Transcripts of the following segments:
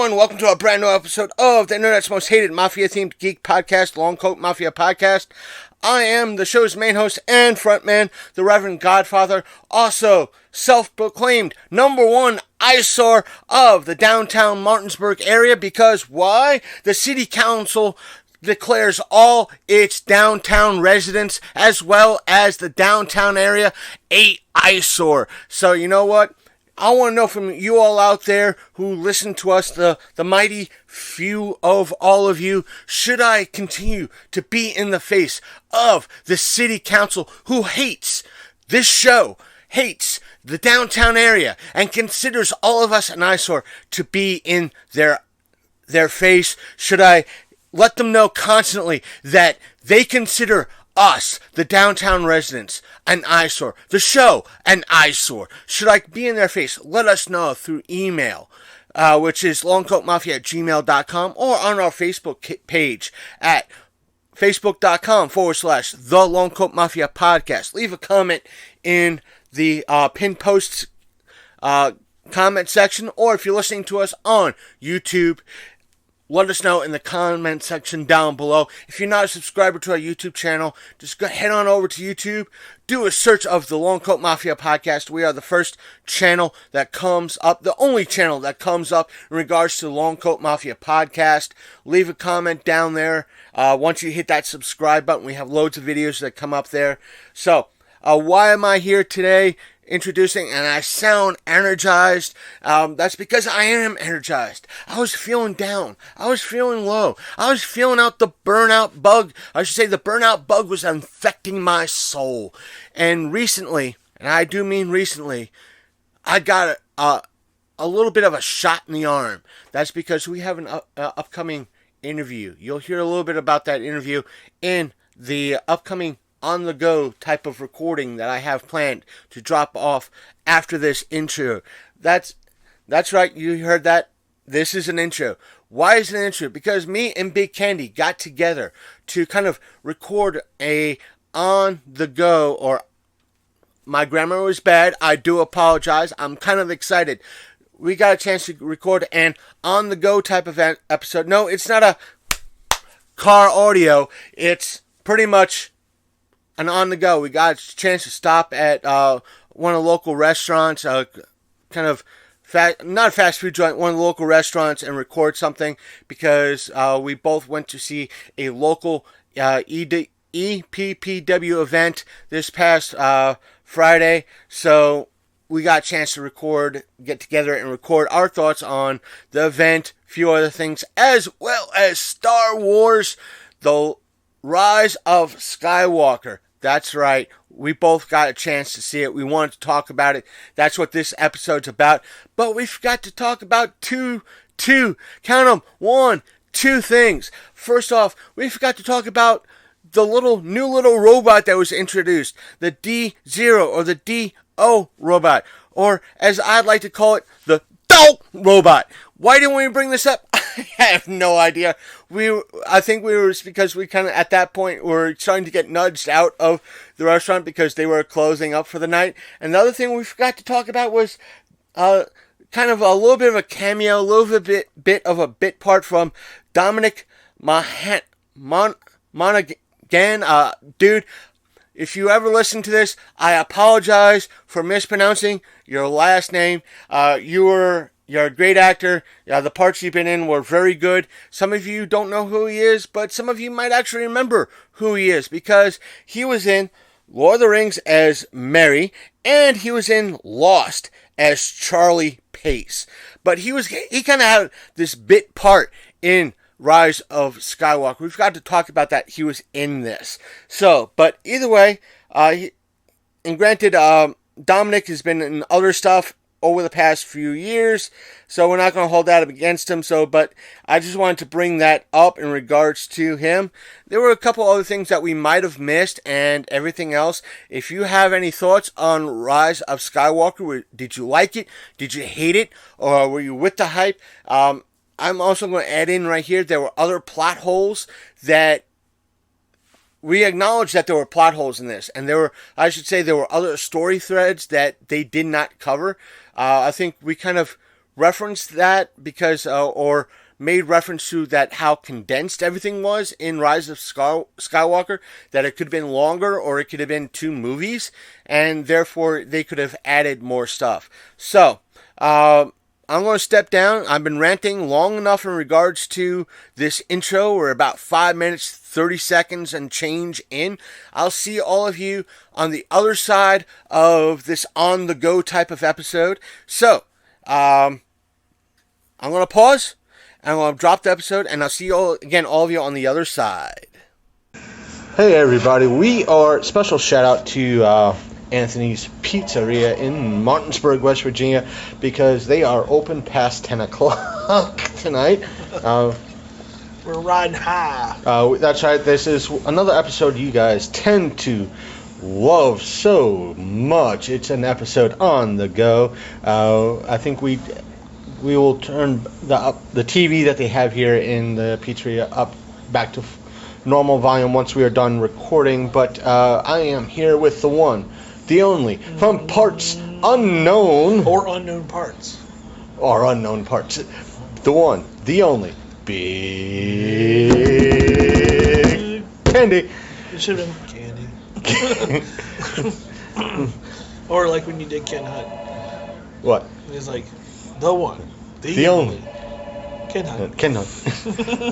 Welcome to a brand new episode of the internet's most hated mafia-themed geek podcast, Long Coat Mafia Podcast. I am the show's main host and frontman, the Reverend Godfather, also self-proclaimed #1 eyesore of the downtown Martinsburg area, because why? The city council declares all its downtown residents, as well as the downtown area, a eyesore. So you know what? I want to know from you all out there who listen to us, the mighty few of all of you, should I continue to be in the face of the city council who hates this show, hates the downtown area, and considers all of us an eyesore to be in their face? Should I let them know constantly that they consider us, the downtown residents, an eyesore, the show, an eyesore? Should I be in their face? Let us know through email, which is longcoatmafia@gmail.com, or on our Facebook page at facebook.com/The Long Coat Mafia Podcast. Leave a comment in the pinned posts comment section, or if you're listening to us on YouTube, let us know in the comment section down below. If you're not a subscriber to our YouTube channel, just go head on over to YouTube, do a search of the Long Coat Mafia Podcast. We are the first channel that comes up, the only channel that comes up in regards to the Long Coat Mafia Podcast. Leave a comment down there. Once you hit that subscribe button, we have loads of videos that come up there. So, why am I here today? Introducing, and I sound energized. That's because I am energized. I was feeling down. I was feeling low. I was feeling out the burnout bug. I should say the burnout bug was infecting my soul. And recently, and I do mean recently, I got a little bit of a shot in the arm. That's because we have an upcoming interview. You'll hear a little bit about that interview in the upcoming on-the-go type of recording that I have planned to drop off after this intro. That's right, you heard that. This is an intro. Why is it an intro? Because me and Big Candy got together to kind of record a on-the-go, or my grammar was bad, I do apologize. I'm kind of excited. We got a chance to record an on-the-go type of episode. No, it's not a car audio. It's pretty much and on the go. We got a chance to stop at one of the local restaurants, kind of not a fast food joint, one of the local restaurants, and record something, because we both went to see a local EPPW event this past Friday. So we got a chance to get together and record our thoughts on the event, a few other things, as well as Star Wars, The Rise of Skywalker. That's right. We both got a chance to see it. We wanted to talk about it. That's what this episode's about. But we forgot to talk about two, count them, 1, 2 things. First off, we forgot to talk about the new little robot that was introduced. The D0, or the D-O robot. Or, as I'd like to call it, the DO robot. Why didn't we bring this up? I have no idea. I think because we kind of, at that point, were starting to get nudged out of the restaurant because they were closing up for the night. And the other thing we forgot to talk about was kind of a little bit of a cameo, a little bit of a bit part from Dominic Monaghan. Dude, if you ever listen to this, I apologize for mispronouncing your last name. You're a great actor. The parts you've been in were very good. Some of you don't know who he is, but some of you might actually remember who he is, because he was in Lord of the Rings as Merry, and he was in Lost as Charlie Pace. But he kind of had this bit part in Rise of Skywalker. We forgot to talk about that. He was in this. So, but either way, and granted, Dominic has been in other stuff over the past few years, so we're not going to hold that up against him. But I just wanted to bring that up in regards to him. There were a couple other things that we might have missed and everything else. If you have any thoughts on Rise of Skywalker, did you like it? Did you hate it? Or were you with the hype? I'm also going to add in right here, there were other plot holes that we acknowledge that there were plot holes in this, and there were other story threads that they did not cover. I think we kind of referenced that because, or made reference to that how condensed everything was in Rise of Skywalker, that it could have been longer or it could have been 2 movies, and therefore they could have added more stuff. So, I'm going to step down. I've been ranting long enough in regards to this intro. We're about 5 minutes, 30 seconds and change in. I'll see all of you on the other side of this on-the-go type of episode. So, I'm going to pause. I'm going to drop the episode, and I'll see all of you on the other side. Hey everybody, special shout out to Anthony's Pizzeria in Martinsburg, West Virginia, because they are open past 10 o'clock tonight. We're riding high. That's right, this is another episode you guys tend to love so much. It's an episode on the go. I think we will turn the TV that they have here in the pizzeria up back to normal volume once we are done recording. But I am here with the one, the only, from parts unknown. Or unknown parts. Or unknown parts. The one, the only, Big Candy. It should have been Candy. Or like when you did Ken Hunt. What? It's like, the one, the only. Ken Hunt. Ken Hunt.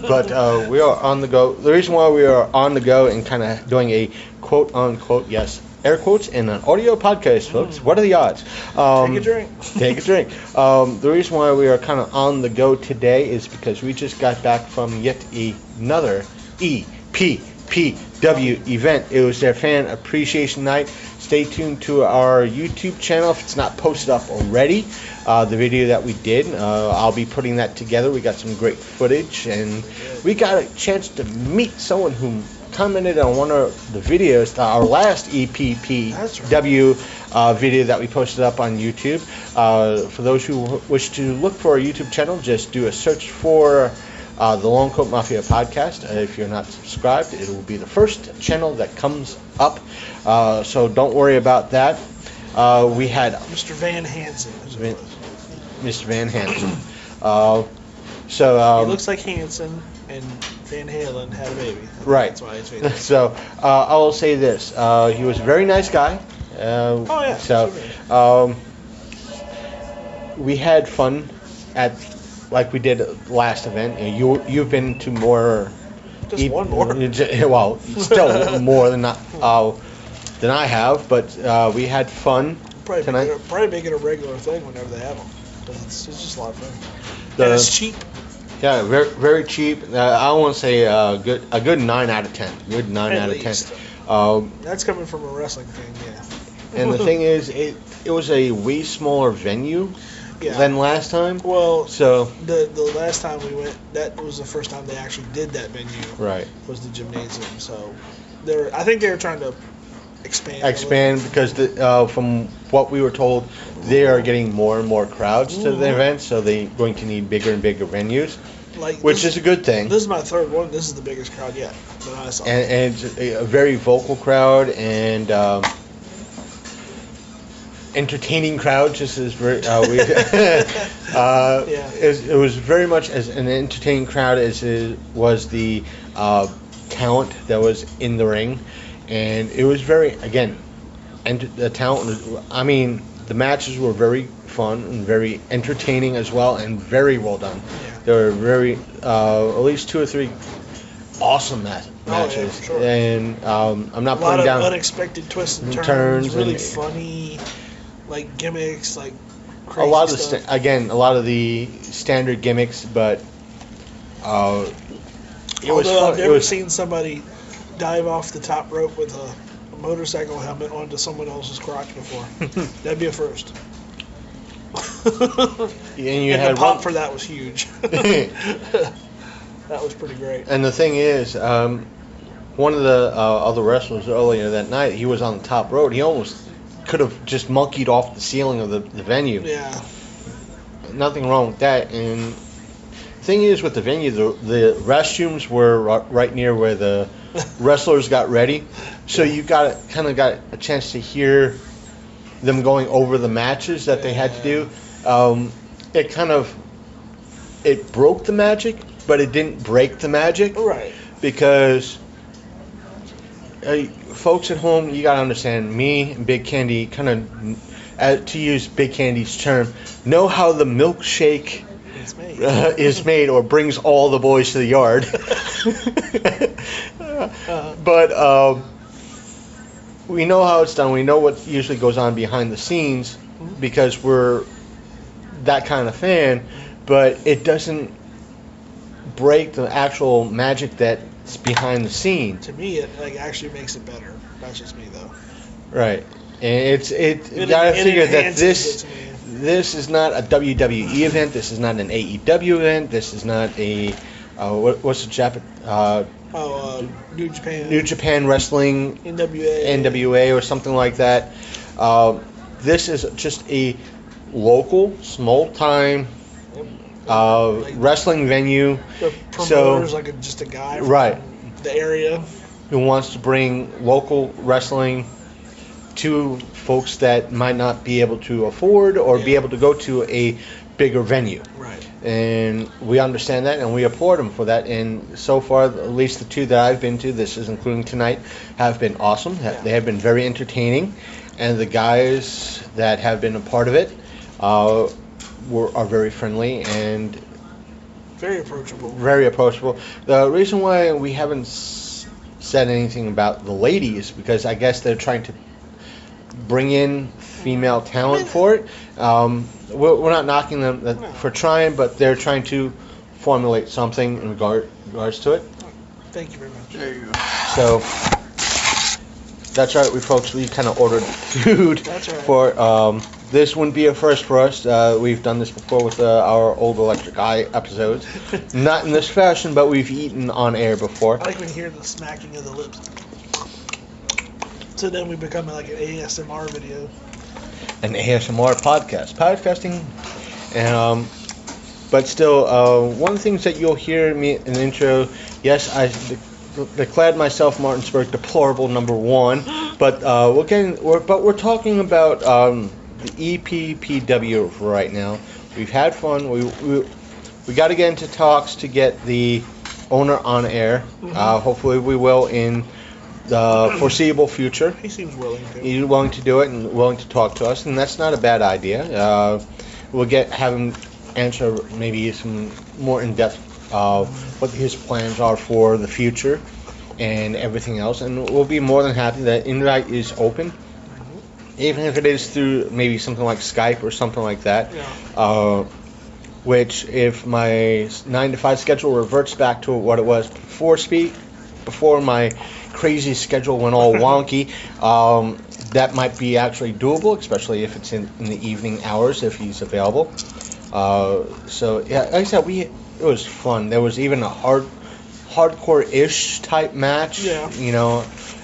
But we are on the go. The reason why we are on the go and kind of doing a quote-unquote, yes, air quotes, in an audio podcast, folks. What are the odds? Take a drink. Take a drink. The reason why we are kind of on the go today is because we just got back from yet another EPPW event. It was their fan appreciation night. Stay tuned to our YouTube channel if it's not posted up already. The video that we did, I'll be putting that together. We got some great footage, and we got a chance to meet someone who commented on one of the videos, our last EPPW video that we posted up on YouTube. For those who wish to look for our YouTube channel, just do a search for the Long Coat Mafia podcast. If you're not subscribed, it will be the first channel that comes up. So don't worry about that. We had Mr. Van Hansen. Mr. Van Hansen. He looks like Hansen and Van Halen had a baby. Right. That's why he's famous. So I will say this: he was a very nice guy. So we had fun like we did last event. You've been to more. Just one more. Well, still more than I have, but we had fun tonight. Probably make it a regular thing whenever they have them. It's just a lot of fun. And it's cheap. Yeah, very very cheap. I want to say a good 9 out of 10. Good 9 out of 10. That's coming from a wrestling fan, yeah. And the thing is, it was a way smaller venue than last time. Well, so the last time we went, that was the first time they actually did that venue. Right. Was the gymnasium. So I think they were trying to expand because from what we were told, they are getting more and more crowds to the event, so they're going to need bigger and bigger venues, which is a good thing. This is my third one. This is the biggest crowd yet that I saw. And it's a very vocal crowd and entertaining crowd. Just as very, it was very much as an entertaining crowd as it was the talent that was in the ring. And it was very, again, the talent was, the matches were very fun and very entertaining as well and very well done. Yeah. There were very, at least 2 or 3 awesome matches. Oh, yeah, for sure. And I'm not putting down... A lot of unexpected twists and turns really funny, like gimmicks, like crazy a lot of stuff. a lot of the standard gimmicks, but it was fun. I've never seen somebody dive off the top rope with a motorcycle helmet onto someone else's crotch before. That'd be a first. And the pop for that was huge. That was pretty great. And the thing is, one of the other wrestlers earlier that night, he was on the top rope. He almost could have just monkeyed off the ceiling of the venue. Yeah. Nothing wrong with that. And thing is with the venue, the restrooms were right near where the wrestlers got ready, so you got a chance to hear them going over the matches that they had to do. It broke the magic, but it didn't break the magic. Right. Because folks at home, you gotta understand, me and Big Candy to use Big Candy's term, know how the milkshake is made or brings all the boys to the yard. But we know how it's done. We know what usually goes on behind the scenes because we're that kind of fan, but it doesn't break the actual magic that's behind the scenes. To me, it actually makes it better. That's just me, though. Right. And you gotta figure that this is not a WWE event. This is not an AEW event. This is not a what's the Japan? New Japan. New Japan Wrestling. NWA or something like that. This is just a local, small-time wrestling venue. The promoter's just a guy from the area who wants to bring local wrestling to folks that might not be able to afford or be able to go to a bigger venue. Right. And we understand that, and we applaud them for that. And so far, at least the two that I've been to, this is including tonight, have been awesome. Yeah. They have been very entertaining. And the guys that have been a part of it are very friendly and very approachable. Very approachable. The reason why we haven't said anything about the ladies, because I guess they're trying to bring in female talent for it. We're not knocking them for trying, but they're trying to formulate something in regards to it. Thank you very much. There you go. So that's right, we kind of ordered food. That's right. For this wouldn't be a first for us. We've done this before with our old Electric Eye episodes. Not in this fashion, but we've eaten on air before. I like when you hear the smacking of the lips. So then we become like an ASMR video. An ASMR podcast. Podcasting. But still, one of the things that you'll hear me in the intro, yes, I declared myself Martinsburg deplorable #1, but we're talking about the EPPW right now. We've had fun. We got to get into talks to get the owner on air. Hopefully we will in the foreseeable future. He seems willing to. He's willing to do it and willing to talk to us, and that's not a bad idea. We'll have him answer maybe some more in-depth what his plans are for the future and everything else, and we'll be more than happy. That invite is open, even if it is through maybe something like Skype or something like that. Yeah. Which, if my 9 to 5 schedule reverts back to what it was before my crazy schedule went all wonky, that might be actually doable, especially if it's in the evening hours, if he's available. So yeah, like I said, it was fun. There was even a hardcore-ish type match. Yeah. You know,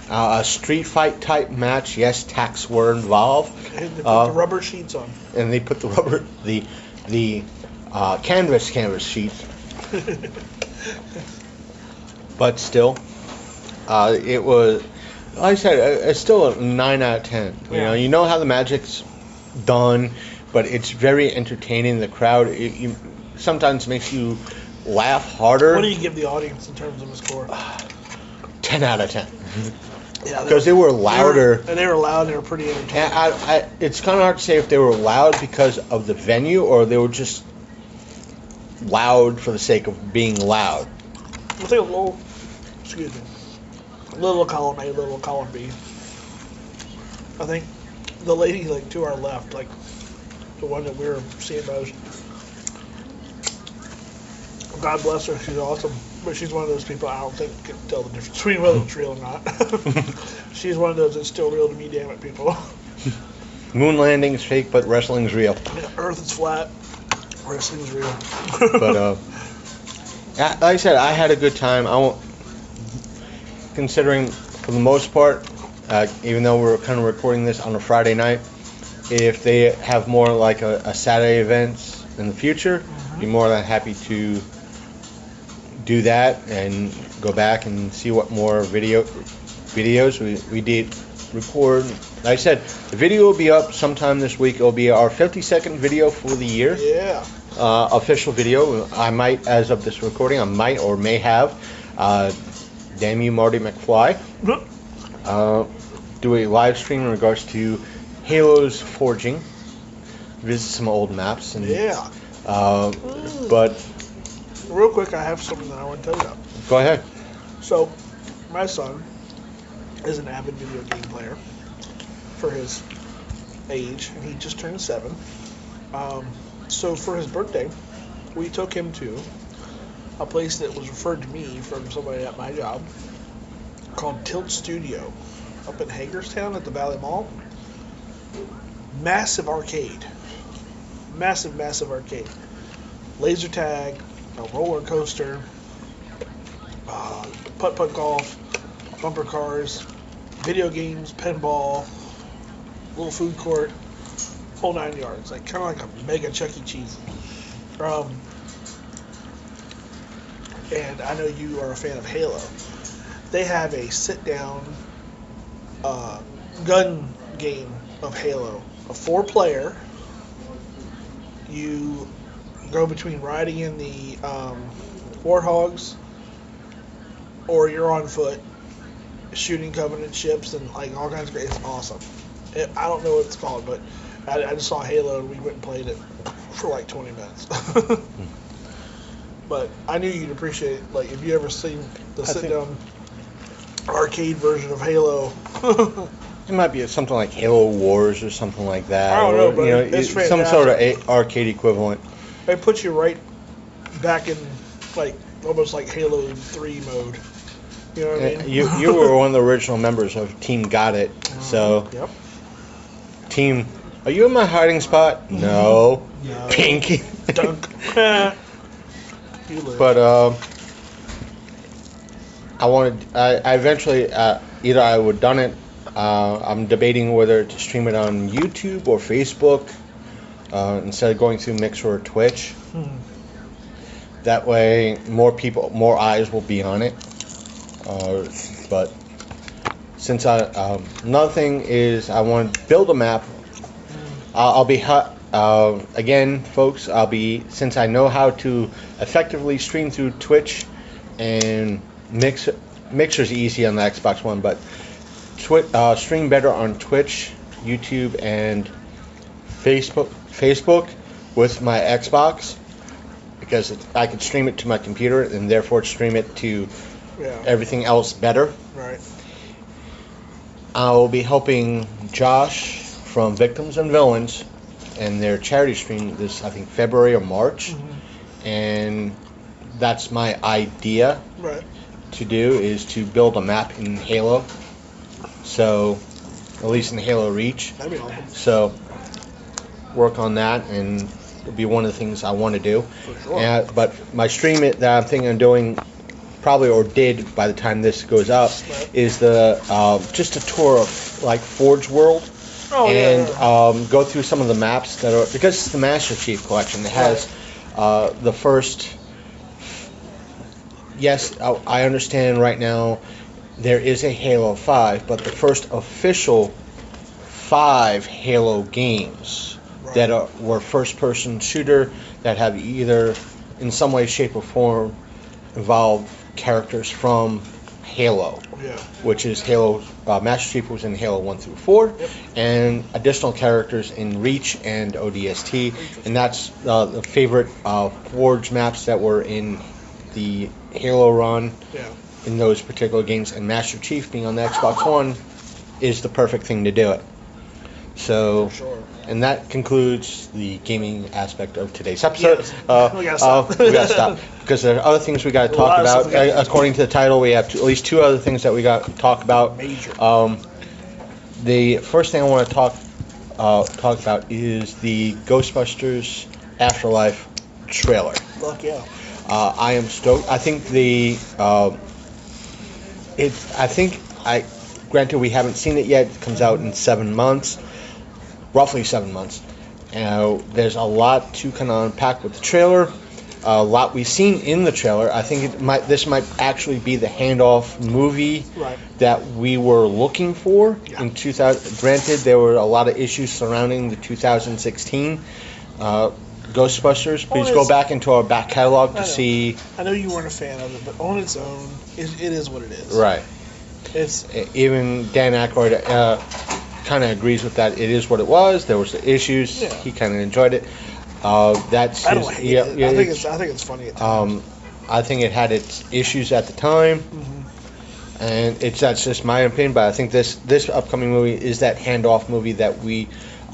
a street fight type match. Yes, tacks were involved. And they put the rubber sheets on. And they put the canvas sheets. But still, it was, like I said, it's still a 9 out of 10. You know how the magic's done, but it's very entertaining. The crowd sometimes makes you laugh harder. What do you give the audience in terms of a score? 10 out of 10. Yeah, because they were louder. They were loud. They were pretty entertaining. It's kind of hard to say if they were loud because of the venue or they were just loud for the sake of being loud. I think little column A, little column B. I think the lady to our left, the one that we were seeing most, God bless her, she's awesome. But she's one of those people I don't think can tell the difference between whether it's real or not. She's one of those that's still real to me, damn it, people. Moon landing is fake, but wrestling is real. Yeah, Earth is flat, wrestling is real. But like I said, I had a good time. Considering for the most part, even though we're kind of recording this on a Friday night, if they have more like a Saturday events in the future, be more than happy to do that and go back and see what more videos we did record. Like I said, the video will be up sometime this week. It'll be our 52nd video for the year. Yeah. Official video. I might, as of this recording, I might or may have Damn You Marty McFly do a live stream in regards to Halo's forging, visit some old maps, and but real quick, I have something that I want to tell you about. Go ahead. So, my son is an avid video game player for his age, and he just turned 7. So for his birthday, we took him to a place that was referred to me from somebody at my job called Tilt Studio up in Hagerstown at the Valley Mall. Massive arcade. Laser tag, a roller coaster, putt-putt golf, bumper cars, video games, pinball, little food court, whole 9 yards. Like, kind of like a mega Chuck E. Cheese. And I know you are a fan of Halo. They have a sit-down gun game of Halo. A 4-player. You go between riding in the Warthogs, or you're on foot shooting Covenant ships and like all kinds of great. It's awesome. I don't know what it's called, but I just saw Halo and we went and played it for like 20 minutes. But I knew you'd appreciate it. Like, if you ever seen the sit-down arcade version of Halo. It might be something like Halo Wars or something like that. I don't know, but it's fantastic. Some sort of arcade equivalent. It puts you right back in, like, almost like Halo 3 mode. You know what I mean? You were one of the original members of Team Got It, so... Yep. Team, are you in my hiding spot? No. Pink. Dunk. But, I eventually, either I would done it, I'm debating whether to stream it on YouTube or Facebook, instead of going through Mixer or Twitch. That way, more eyes will be on it. But since another thing is I want to build a map. I'll be again, folks. Since I know how to effectively stream through Twitch and Mixer's easy on the Xbox One, but stream better on Twitch, YouTube, and Facebook with my Xbox, because I could stream it to my computer and therefore stream it to everything else better. Right. I'll be helping Josh from Victims and Villains and their charity stream this, I think, February or March. And that's my idea to do, is to build a map in Halo. So, at least in Halo Reach. That'd be awesome. So, work on that, and it'll be one of the things I want to do. For sure. But my stream that I'm thinking of doing, probably or did by the time this goes up, is the just a tour of like Forge World. Go through some of the maps that are, because it's the Master Chief Collection. It has the first. Yes, I understand right now there is a Halo 5, but the first official 5 Halo games that were first-person shooter that have either in some way, shape, or form involved characters from Halo, which is Halo. Master Chief was in Halo 1 through 4, and additional characters in Reach and ODST, and that's the favorite Forge maps that were in the Halo run in those particular games, and Master Chief being on the Xbox One is the perfect thing to do it. So, and that concludes the gaming aspect of today's episode. Yes. We gotta stop. Because there are other things we got to talk about. According to the title, we have at least 2 other things that we got to talk about. Major. The first thing I want to talk about is the Ghostbusters Afterlife trailer. Fuck yeah. I am stoked. I think granted we haven't seen it yet. It comes out in 7 months, roughly 7 months. There's a lot to kind of unpack with the trailer. a lot we've seen in the trailer. I think this might actually be the handoff movie that we were looking for in 2000. Granted, there were a lot of issues surrounding the 2016 Ghostbusters. Please go back into our back catalog to see. I know you weren't a fan of it, but on its own, it is what it is. Right. It's even Dan Aykroyd kind of agrees with that. It is what it was. There was the issues. Yeah. He kind of enjoyed it. That's I don't hate it. Yeah, I think it's funny at times. I think it had its issues at the time, and that's just my opinion. But I think this upcoming movie is that handoff movie that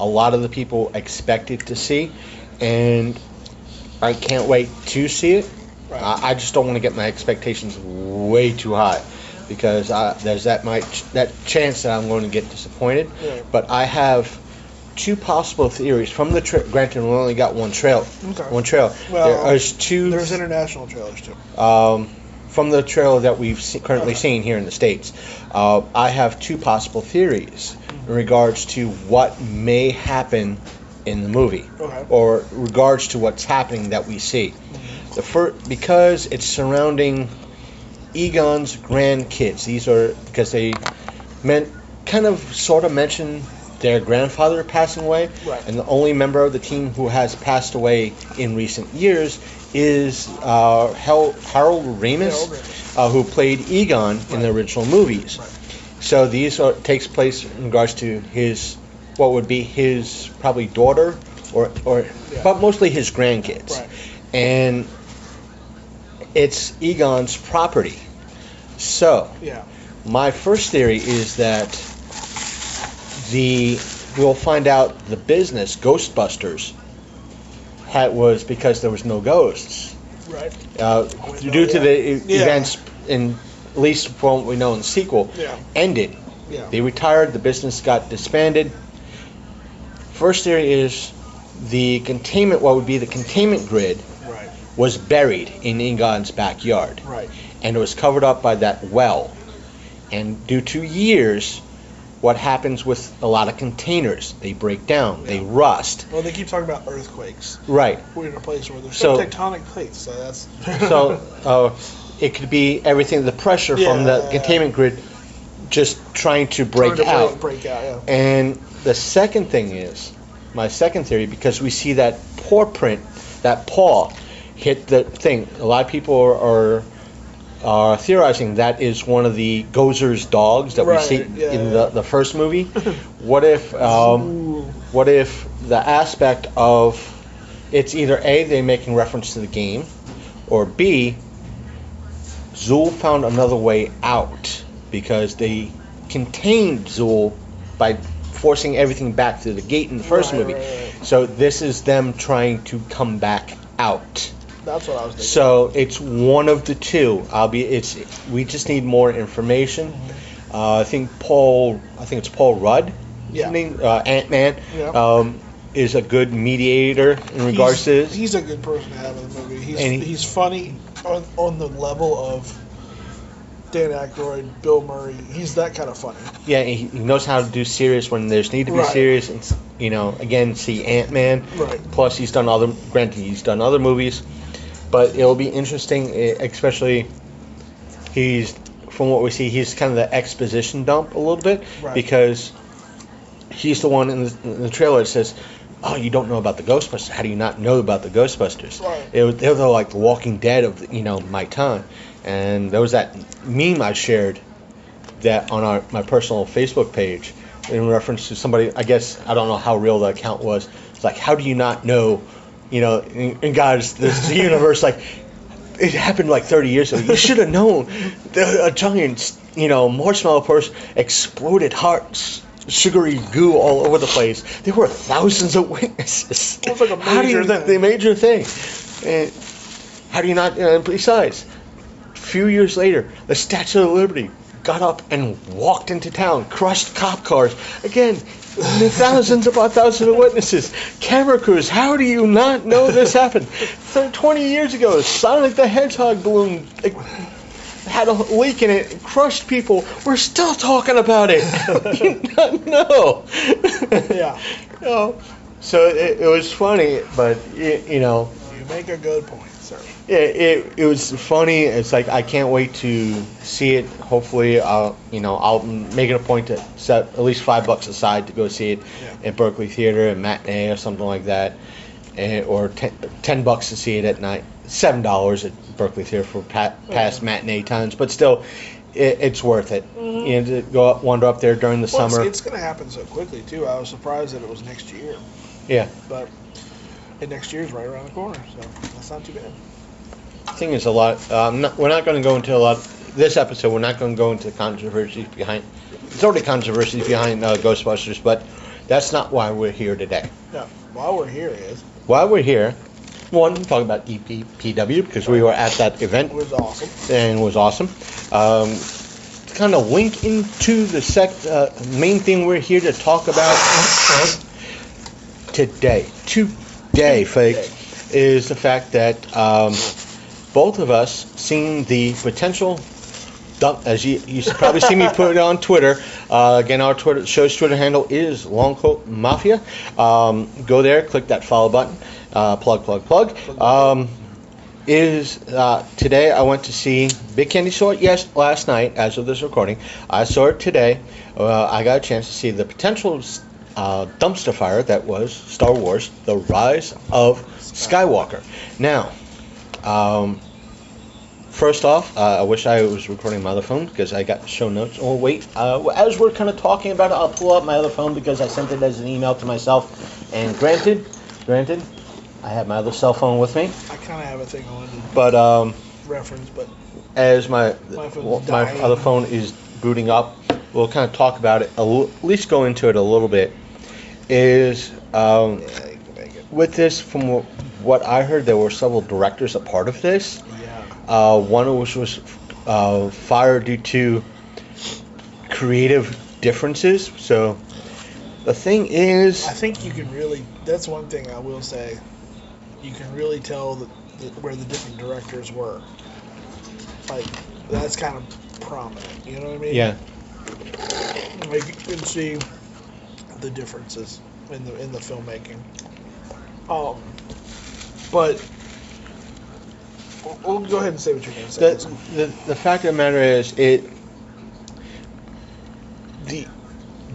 a lot of the people expected to see, and I can't wait to see it. Right. I just don't want to get my expectations way too high, because there's that chance that I'm going to get disappointed. Right. But I have two possible theories from the granted we only got one trailer. One trailer. Well, there's two. There's international trailers too. From the trailer that we've currently seen here in the States, I have two possible theories in regards to what may happen in the movie, or regards to what's happening that we see. The first, because it's surrounding Egon's grandkids. These are because they sort of mention their grandfather passing away, and the only member of the team who has passed away in recent years is Harold Ramis, who played Egon in the original movies. So these takes place in regards to what would be his probably daughter, but mostly his grandkids, and it's Egon's property. So my first theory is that we'll find out the business Ghostbusters was because there was no ghosts. Right. Due to the events in, at least from what we know in the sequel, ended. Yeah. They retired. The business got disbanded. First theory is what would be the containment grid, was buried in Egon's backyard. Right. And it was covered up by that well. And due to years, what happens with a lot of containers? They break down, they rust. Well, they keep talking about earthquakes. Right. We're in a place where there's some tectonic plates, so that's... So it could be everything, the pressure from the containment grid just trying to break out. Break out, yeah. And the second thing is, my second theory, because we see that paw print, that paw hit the thing. A lot of people are theorizing that is one of the Gozer's dogs that we see in the first movie. What if the aspect of it's either A, they're making reference to the game, or B, Zool found another way out because they contained Zool by forcing everything back to the gate in the first movie. So this is them trying to come back out. That's what I was thinking. So it's one of the two. We just need more information. I think it's Paul Rudd. Yeah. Ant-Man. Yeah. Is a good mediator in regards to this. He's a good person to have in the movie. He's funny on the level of Dan Aykroyd, Bill Murray. He's that kind of funny. Yeah, he knows how to do serious when there's need to be serious. And again, see Ant-Man. Right. Plus, he's done other movies. But it'll be interesting, especially from what we see, he's kind of the exposition dump a little bit, because he's the one in the trailer that says, "Oh, you don't know about the Ghostbusters? How do you not know about the Ghostbusters?" Right. They're like the Walking Dead of my time. And there was that meme I shared that on my personal Facebook page in reference to somebody. I guess I don't know how real the account was. It's like, how do you not know? In God's this universe, like it happened like 30 years ago. You should have known. A giant, marshmallow person exploded hearts, sugary goo all over the place. There were thousands of witnesses. It was like a major thing. The major thing. And how do you not? Besides, a few years later, the Statue of Liberty got up and walked into town, crushed cop cars again. Thousands upon thousands of witnesses, camera crews. How do you not know this happened? 20 years ago, Sonic the Hedgehog balloon had a leak in it, crushed people. We're still talking about it. How do you not know? Yeah. So it was funny, but You make a good point, sir. It was funny. It's like I can't wait to see it. Hopefully, I'll make it a point to set at least $5 aside to go see it at Berkeley Theater, a matinee or something like that, or $10 to see it at night. $7 at Berkeley Theater for past matinee times, but still, it's worth it. To go wander up there during the summer. It's going to happen so quickly too. I was surprised that it was next year. Yeah, but next year's right around the corner, so that's not too bad. Thing is a lot. We're not going to go into a lot. This episode, we're not going to go into controversies behind. It's already controversies behind Ghostbusters, but that's not why we're here today. No, why we're here, one, talk about EPW because we were at that event. It was awesome. And it was awesome. To kind of link into the main thing we're here to talk about today, folks, is the fact that both of us seen the potential dump, as you probably see me put it on Twitter. Again, our show's Twitter handle is Longcoat Mafia. Go there, click that follow button. Plug. Today I went to see Big Candy. Saw it last night as of this recording. I saw it today. I got a chance to see the potential dumpster fire that was Star Wars: The Rise of Skywalker. Now, first off, I wish I was recording my other phone because I got show notes. Oh wait, as we're kind of talking about it, I'll pull up my other phone because I sent it as an email to myself. And granted, I have my other cell phone with me. I kind of have a thing on but reference, but as my other phone is booting up, we'll kind of talk about it. At least go into it a little bit. With this, from what I heard, there were several directors a part of this. Yeah. One of which was fired due to creative differences. So the thing is, I think you can really. That's one thing I will say. You can really tell where the different directors were. Like, that's kind of prominent. You know what I mean? Yeah. Like, you can see the differences in the filmmaking. But we'll go ahead and say what you're going to say. The fact of the matter is, did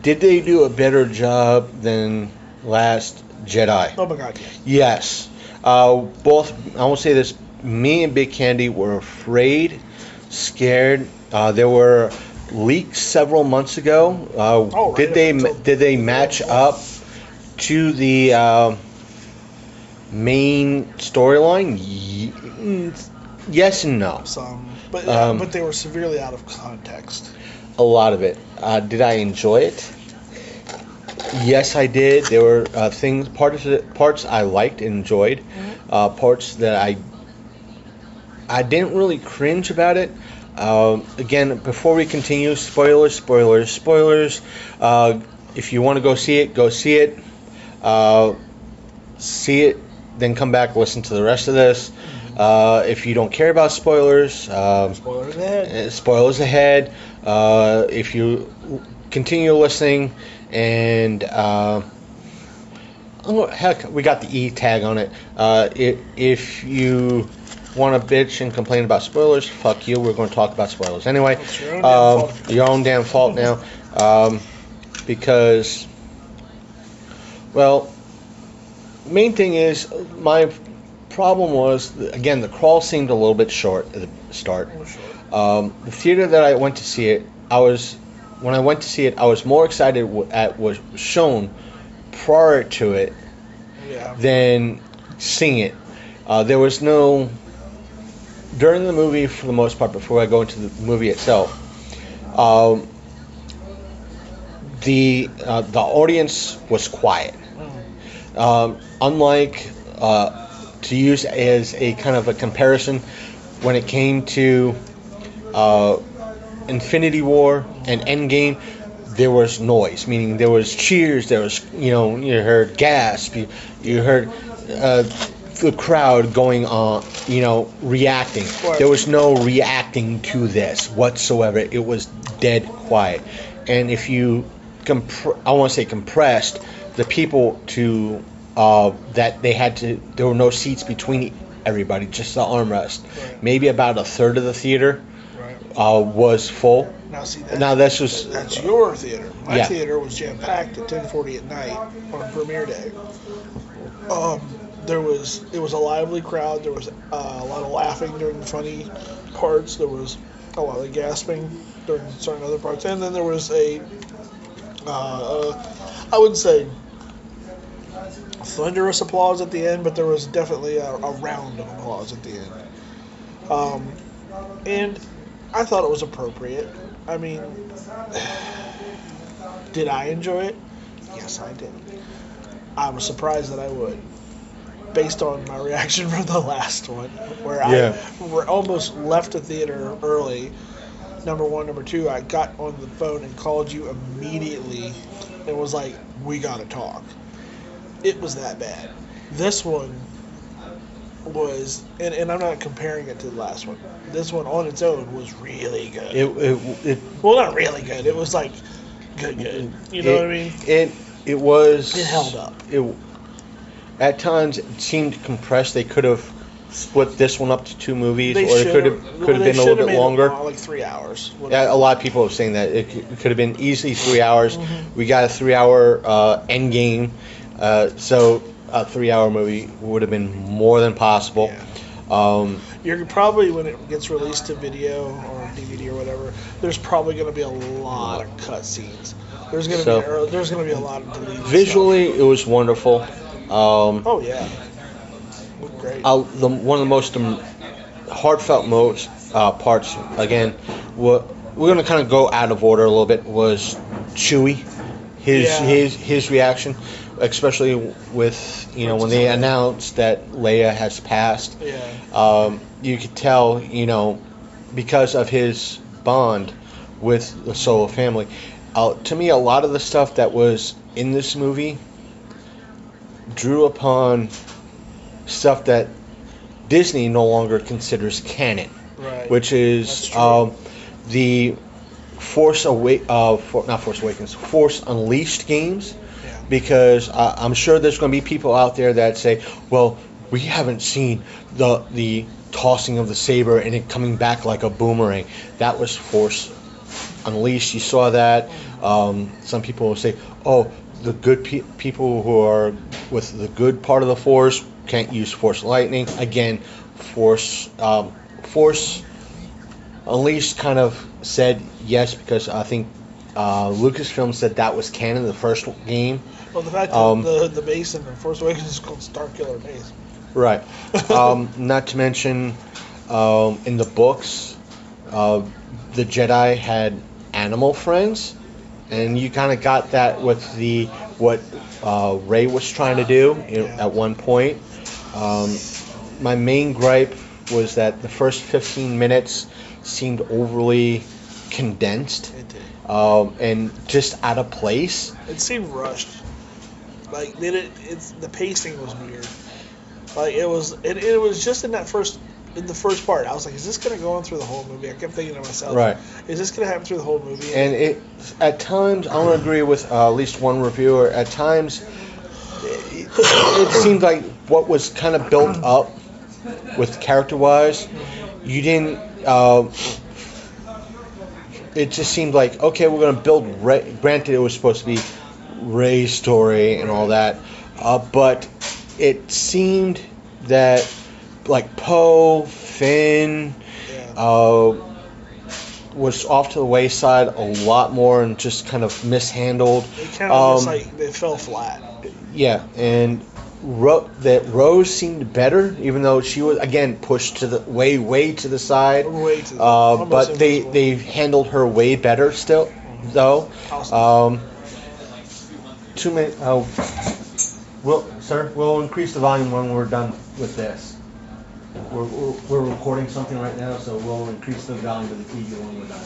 they do a better job than Last Jedi? Oh my God, yes. Yes. Both, I will say this, me and Big Candy were afraid, scared. There were leaks several months ago. Did they match up to the main storyline? Yes and no. Some, but they were severely out of context. A lot of it. Did I enjoy it? Yes, I did. There were parts I liked and enjoyed. Mm-hmm. Parts that I didn't really cringe about it. Again, before we continue, spoilers. If you want to go see it, go see it. See it, then come back, listen to the rest of this. Mm-hmm. If you don't care about spoilers, spoilers ahead. If you continue listening, and heck, we got the E tag on it. If you want to bitch and complain about spoilers, fuck you. We're going to talk about spoilers anyway. Your own damn fault now. Because, well, main thing is, my problem was, again, the crawl seemed a little bit short at the start. The theater that I went to see it, when I went to see it, I was more excited at what was shown prior to it than seeing it. There was no, during the movie, for the most part, before I go into the movie itself, the audience was quiet. Unlike, to use as a kind of a comparison, when it came to Infinity War and Endgame, there was noise, meaning there was cheers, there was, you heard gasp, you heard the crowd going on, reacting. There was no reacting to this whatsoever. It was dead quiet. And if you, I want to say compressed, the people to, that they had to, there were no seats between everybody, just the armrest. Right. Maybe about a third of the theater Right. Was full. Now see that's your theater. My theater was jam packed at 10:40 at night on premiere day. It was a lively crowd. There was a lot of laughing during the funny parts. There was a lot of gasping during certain other parts, and then there was I wouldn't say thunderous applause at the end, but there was definitely a round of applause at the end. And I thought it was appropriate. I mean, did I enjoy it? Yes, I did. I was surprised that I would, based on my reaction from the last one, where I almost left the theater early. Number one. Number two, I got on the phone and called you immediately and was like, we gotta talk. It was that bad. This one was, and I'm not comparing it to the last one. This one on its own was really good. Well, not really good. It was like good. You know what I mean? It held up. At times it seemed compressed. They could have split this one up to two movies, or it could have been a little bit longer. Like 3 hours. Yeah, a lot of people are saying that it could have been easily 3 hours. Mm-hmm. We got a 3-hour end game, so a 3-hour movie would have been more than possible. Yeah. You're probably, when it gets released to video or DVD or whatever, there's probably going to be a lot of cutscenes. There's going to be a lot of deleted visually stuff. It was wonderful. Oh yeah, looked great. One of the most heartfelt parts, again, we're going to kind of go out of order a little bit, was Chewie, his reaction, especially with when they announced that Leia has passed. Yeah. You could tell, because of his bond with the Solo family. To me, a lot of the stuff that was in this movie drew upon stuff that Disney no longer considers canon, right. Which is the Force Unleashed games, because I'm sure there's going to be people out there that say, well, we haven't seen the tossing of the saber and it coming back like a boomerang. That was Force Unleashed. You saw that. Some people will say, oh, the good people who are with the good part of the Force can't use Force Lightning. Again, Force Unleashed kind of said yes, because I think Lucasfilm said that was canon, the first game. Well, the fact that the base in the Force Awakens is called Starkiller Base. Right. Not to mention, in the books, the Jedi had animal friends. And you kind of got that with what Rey was trying to do at one point. My main gripe was that the first 15 minutes seemed overly condensed. It did. And just out of place. It seemed rushed. Like the pacing was weird. Like it was just in the first part. I was like, is this going to go on through the whole movie? I kept thinking to myself, right, is this going to happen through the whole movie? And at times, I want to agree with at least one reviewer, at times, it seemed like what was kind of built up with character-wise, you didn't, it just seemed like, okay, we're going to build Rey. Granted, it was supposed to be Rey's story and all that, but it seemed that like Poe, Finn, was off to the wayside a lot more and just kind of mishandled. It kind of just like they fell flat. Yeah, and that Rose seemed better, even though she was again pushed to the way to the side. Way to the but they handled her way better still, though. Awesome. 2 minutes. We'll increase the volume when we're done with this. We're recording something right now, so we'll increase the volume of the TV when we're done.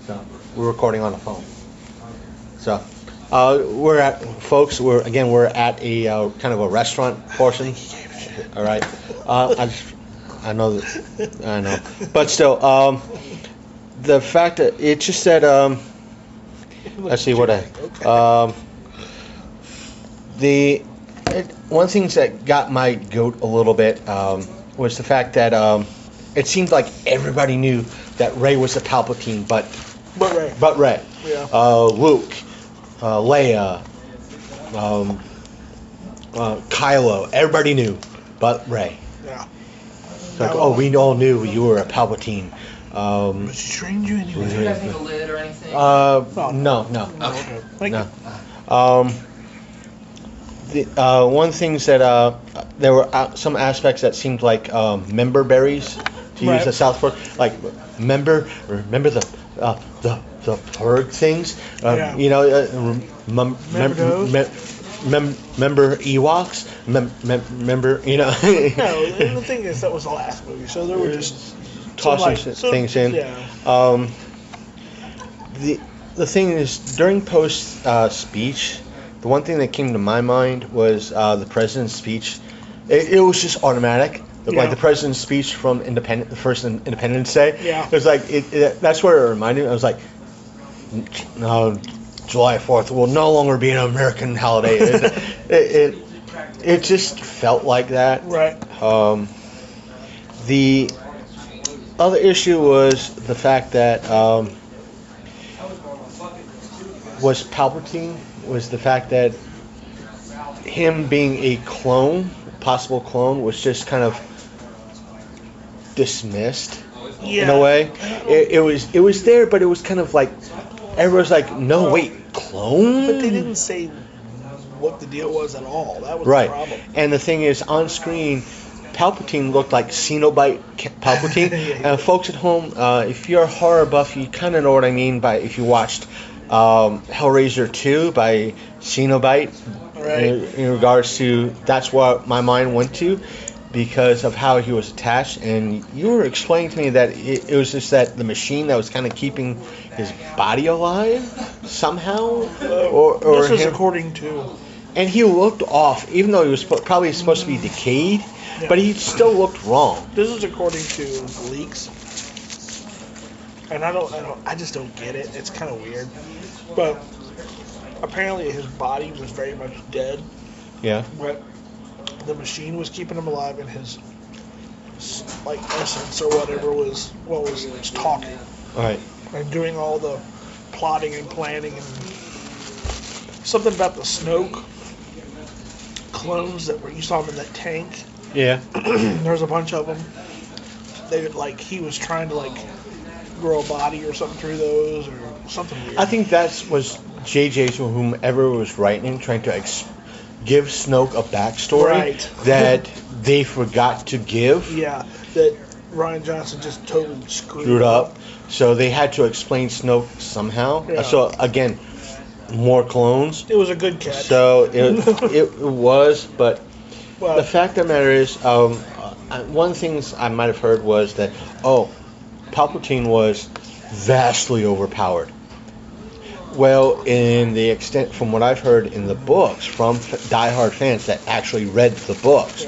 So we're recording on the phone. So we're at a kind of a restaurant portion. All right. I know, but still, the fact that it just said, let's see what the One of the things that got my goat a little bit was the fact that it seemed like everybody knew that Rey was a Palpatine, but Rey. Yeah. Luke, Leia, Kylo, everybody knew, but Rey. Yeah. It's like, we all knew you were a Palpatine. But she trained you anyway. Did you guys need a lid or anything? No. Okay. Thank No. you. One of the things that there were some aspects that seemed like member berries, to use the South Fork, like remember the Purg things, Yeah. you know, remember Ewoks, remember, you know. No, the thing is, that was the last movie, so there were just tossing things in. Yeah. The thing is, during post speech, the one thing that came to my mind was the president's speech. It was just automatic. Like the president's speech from the first Independence Day. Yeah. It was like that's where it reminded me. I was like, July 4th will no longer be an American holiday. It just felt like that. Right. The other issue was the fact that was Palpatine was the fact that him being a clone, possible clone, was just kind of dismissed in a way. It was there, but it was kind of like everyone's like, no, wait, clone? But they didn't say what the deal was at all. That was right. the problem. And the thing is, on screen, Palpatine looked like Cenobite Palpatine. And folks at home, if you're a horror buff, you kind of know what I mean by if you watched Hellraiser 2 by Cenobite. Right. In regards to, that's what my mind went to because of how he was attached. And you were explaining to me that it was just that the machine that was kind of keeping his body alive somehow. Or this is him. according to... And he looked off, even though he was probably supposed to be decayed, but he still looked wrong. This is according to leaks. And I just don't get it. It's kind of weird. But apparently his body was very much dead. Yeah. But the machine was keeping him alive, and his essence or whatever was what was talking. All right. And doing all the plotting and planning and something about the Snoke clones that were, you saw them in that tank. Yeah. There's a bunch of them. He was trying to grow a body or something through those or something weird. I think that was JJ's or whomever was writing, trying to give Snoke a backstory that they forgot to give. Yeah, that Rian Johnson just totally screwed up. So they had to explain Snoke somehow. Yeah. So again, more clones. It was a good catch. So it was, but the fact of the matter is, one of the things I might have heard was that, Palpatine was vastly overpowered. Well, in the extent, from what I've heard in the books, from diehard fans that actually read the books,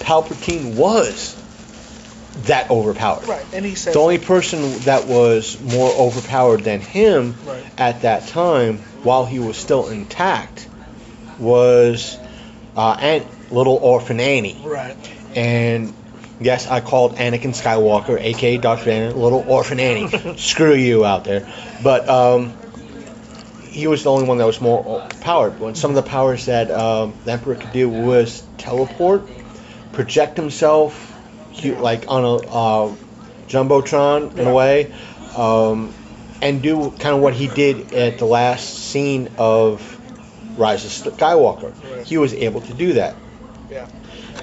Palpatine was that overpowered. Right, and he said the only person that was more overpowered than him at that time, while he was still intact, was little orphan Annie. Right. And yes, I called Anakin Skywalker, a.k.a. Darth Vader, little orphan Annie. Screw you out there. But he was the only one that was more overpowered. When some of the powers that the Emperor could do was teleport, project himself, like on a jumbotron in a way, and do kind of what he did at the last scene of Rise of Skywalker. He was able to do that. Yeah.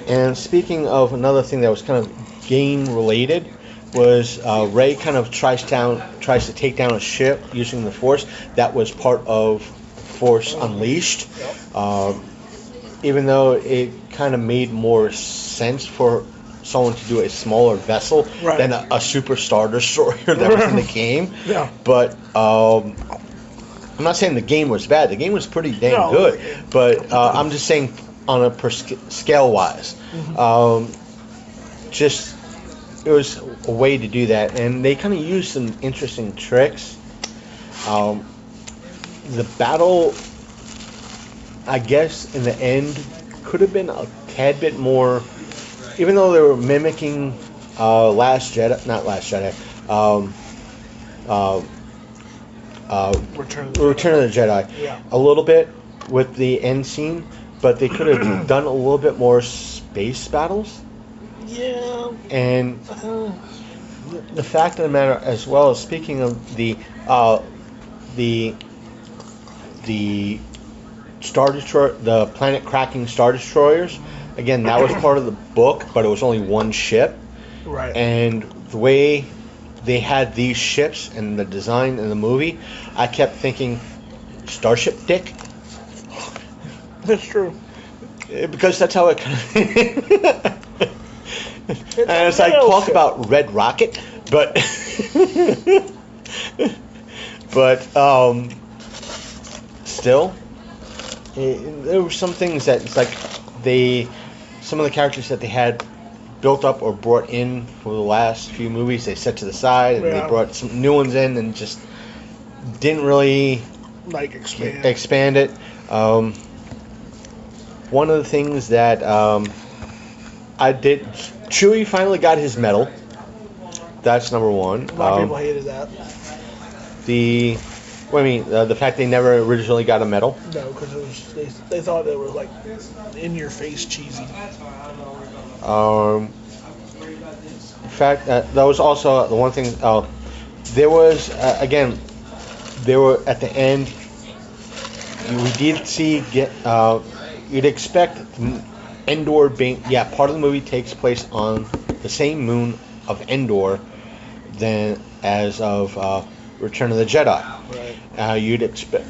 And speaking of another thing that was kind of game related, was Rey kind of tries to take down a ship using the Force that was part of Force Unleashed. Even though it kind of made more sense for someone to do a smaller vessel than a super Star Destroyer that was in the game. Yeah. But I'm not saying the game was bad. The game was pretty dang good. But I'm just saying on a scale wise. Just it was a way to do that, and they kind of used some interesting tricks. The battle, I guess, in the end, could have been a tad bit more, even though they were mimicking not Last Jedi, Return Return of the Jedi, Yeah. a little bit with the end scene, but they could have done a little bit more space battles. Yeah. And the fact of the matter, as well as speaking of the Star Destroyer, the planet cracking Star Destroyers, again, that was part of the book, but it was only one ship. Right. And the way they had these ships and the design in the movie, I kept thinking, Starship Dick? That's true. Because that's how it kind of... And it's like, talk about Red Rocket, but... but, still, there were some things that it's like some of the characters that they had built up or brought in for the last few movies, they set to the side, and they brought some new ones in and just didn't really expand it. One of the things that I did, Chewie finally got his medal. That's number one. A lot of people hated that. The fact they never originally got a medal. No, because they thought it was like in your face cheesy. In fact, that was also the one thing. There was again, there were at the end. We did see you'd expect Endor being part of the movie takes place on the same moon of Endor than as of Return of the Jedi. Right. You'd expect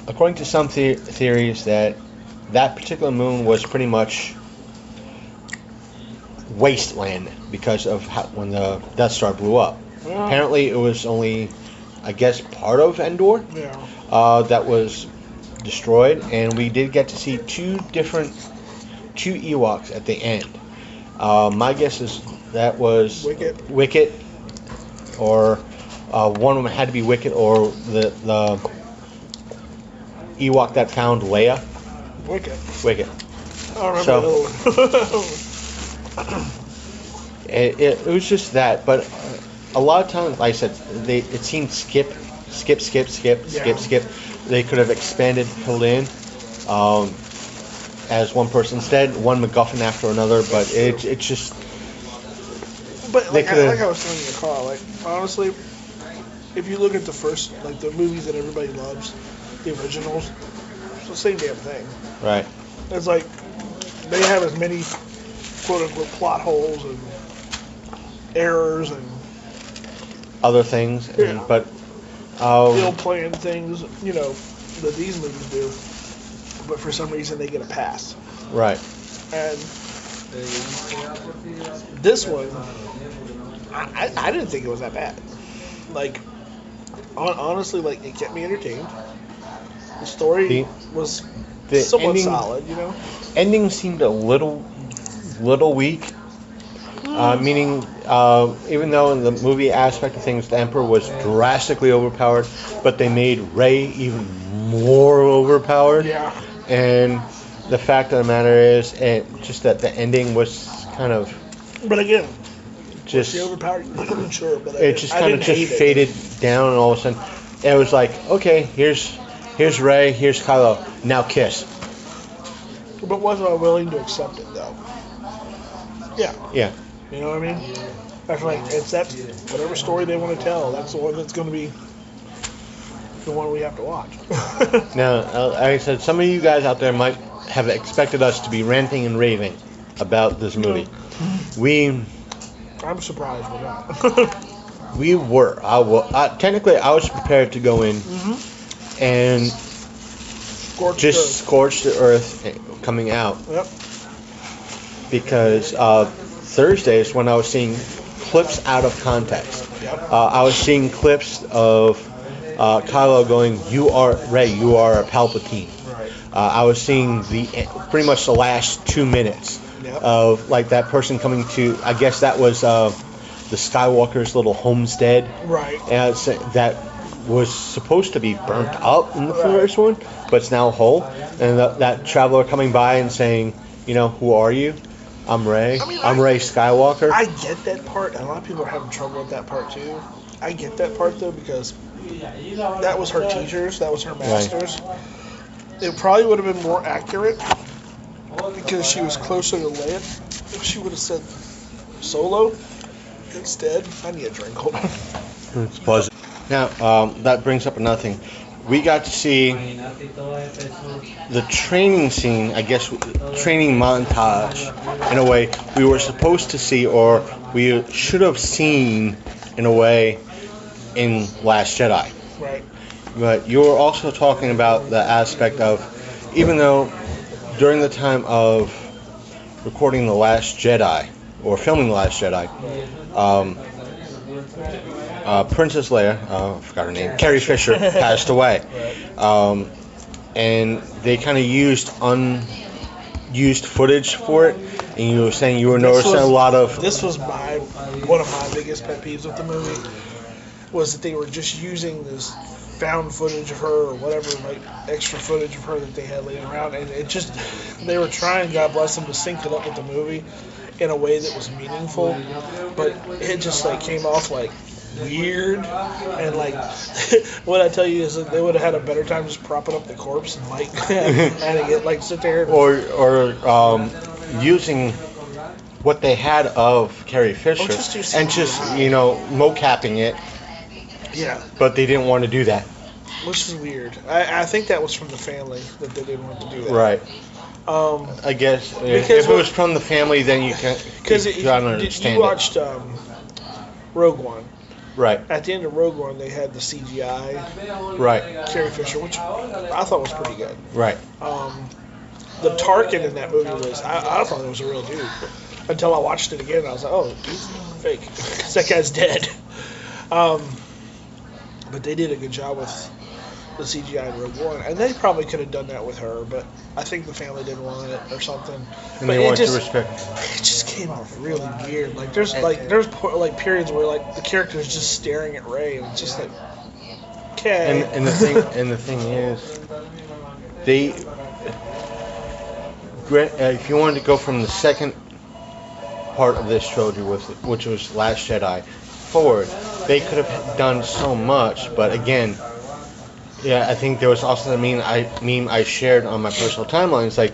according to some theories, that particular moon was pretty much wasteland because of when the Death Star blew up. Yeah. Apparently, it was only, I guess, part of Endor that was destroyed, and we did get to see two Ewoks at the end. My guess is that was Wicket, or one of them had to be Wicket, or the Ewok that found Leia. Wicket. I remember it was just that, but a lot of times, like I said, it seemed skip. They could have expanded, filled in, as one person instead, one MacGuffin after another, but it's just. But like I was telling you, Carl, like honestly, if you look at the first, like the movies that everybody loves, the originals, it's the same damn thing. Right. It's like they have as many quote unquote plot holes and errors and other things, but ill planned things, that these movies do. But for some reason they get a pass. Right. And this one, I didn't think it was that bad. Like, honestly, like it kept me entertained. The story was somewhat solid, Ending seemed a little weak. Meaning, even though in the movie aspect of things, the Emperor was drastically overpowered, but they made Rey even more overpowered. Yeah. And the fact of the matter is, just that the ending was kind of. But again, just was she overpowered? Sure, but it just kind of faded down, and all of a sudden, it was like, okay, here's Rey, here's Kylo, now kiss. But wasn't I willing to accept it though? Yeah. Yeah. You know what I mean? That's like, it's that, whatever story they want to tell, that's the one that's going to be the one we have to watch. Now, like I said, some of you guys out there might have expected us to be ranting and raving about this movie. I'm surprised we're not. We were. Technically, I was prepared to go in and scorch the earth coming out. Yep. Because Thursdays, when I was seeing clips out of context, I was seeing clips of Kylo going, "You are Rey, you are a Palpatine." Right. I was seeing pretty much the last 2 minutes of like that person coming to. I guess that was the Skywalker's little homestead. Right. And that was supposed to be burnt up in the first one, but it's now whole. And that traveler coming by and saying, who are you? I'm Rey. I mean, I'm Rey Skywalker. I get that part, and a lot of people are having trouble with that part too. I get that part though, because that was her teachers, that was her masters. Right. It probably would have been more accurate because she was closer to Leia if she would have said Solo instead. I need a drink. Hold on. It's pleasant. Now, that brings up another thing. We got to see the training scene, I guess, training montage, in a way we were supposed to see, or we should have seen, in a way, in Last Jedi. Right. But you were also talking about the aspect of, even though during the time of recording The Last Jedi, or filming The Last Jedi, Princess Leia, I forgot her name, Carrie Fisher, passed away. And they kind of used unused footage for it, and you were saying you were noticing a lot of... This was one of my biggest pet peeves with the movie, was that they were just using this found footage of her, or whatever, like extra footage of her that they had laying around, and it just, they were trying, God bless them, to sync it up with the movie in a way that was meaningful, but it just like came off like weird, and like what I tell you is that they would have had a better time just propping up the corpse and like having it like sit there or using what they had of Carrie Fisher and just mocapping it. Yeah, but they didn't want to do that, which is weird. I think that was from the family that they didn't want to do that. Right. I guess if it was from the family, then you can understand. You watched Rogue One. Right. At the end of Rogue One, they had the CGI. Right. Carrie Fisher, which I thought was pretty good. Right. The Tarkin in that movie was, I thought it was a real dude. Until I watched it again, and I was like, oh, he's fake. Because that guy's dead. But they did a good job with the CGI in Rogue One. And they probably could have done that with her, but I think the family didn't want it or something. And they wanted to respect. It just came off really weird. Like there's periods where like the character is just staring at Rey, and it's just like, okay. And the thing is, if you wanted to go from the second part of this trilogy, which was Last Jedi, forward, they could have done so much. But again, yeah, I think there was also the meme I shared on my personal timeline. It's like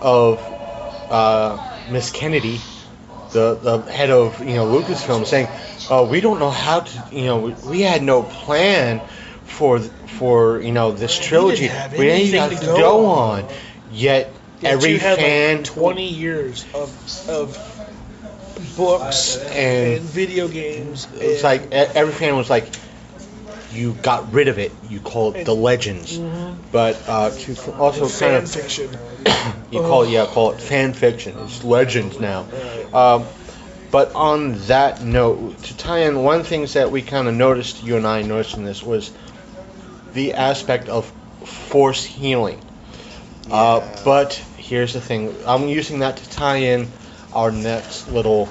of Miss Kennedy, the head of Lucasfilm, saying, "Oh, we don't know how to. We had no plan for this trilogy. We didn't have to go on. Yet every fan, like 20 years of books and video games. It's like every fan was like, you got rid of it. You call it the Legends, but to also fan kind of fiction. You call it fan fiction. It's Legends now. But on that note, to tie in, one of the things that we kind of noticed, you and I noticed in this, was the aspect of Force healing. But here's the thing. I'm using that to tie in our next little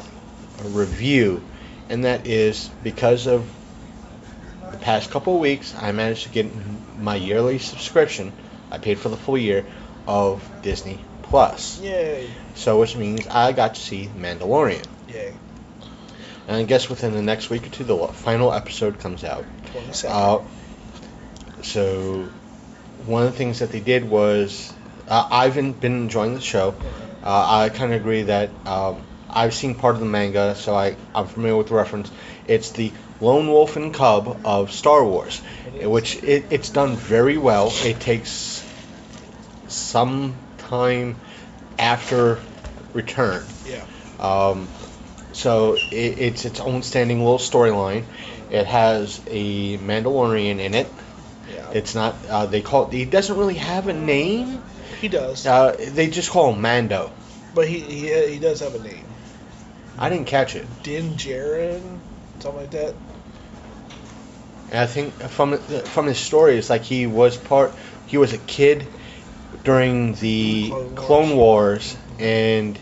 review, and that is because of the past couple of weeks, I managed to get my yearly subscription. I paid for the full year of Disney Plus. Yay! So, which means I got to see Mandalorian. Yay! And I guess within the next week or two, the final episode comes out. 22nd. So, one of the things that they did was, I've been enjoying the show. I kind of agree that I've seen part of the manga, so I'm familiar with the reference. It's the Lone Wolf and Cub of Star Wars, which it's done very well. It takes some time after return. Yeah. So it's its own standing little storyline. It has a Mandalorian in it. Yeah. It's not. He doesn't really have a name. He does. They just call him Mando. But he does have a name. I didn't catch it. Din Djarin, something like that. And I think from his story, it's like he was a kid during the Clone Wars, and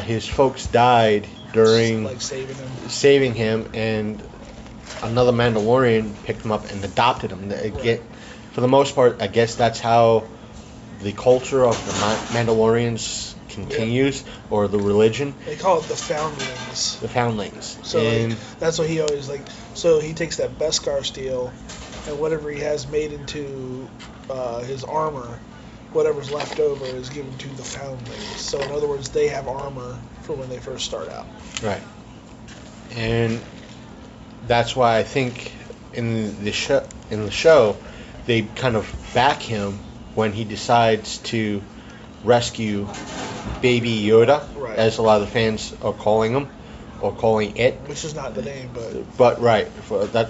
his folks died during like saving him, and another Mandalorian picked him up and adopted him. For the most part, I guess that's how the culture of the Mandalorians continues, or the religion. They call it the foundlings. The foundlings. So like, that's what he always like. So he takes that Beskar steel, and whatever he has made into his armor, whatever's left over is given to the foundlings. So in other words, they have armor for when they first start out. Right. And that's why I think in the show, they kind of back him when he decides to rescue Baby Yoda, right, as a lot of the fans are calling him, or calling it. Which is not the name, but... But, right. For that.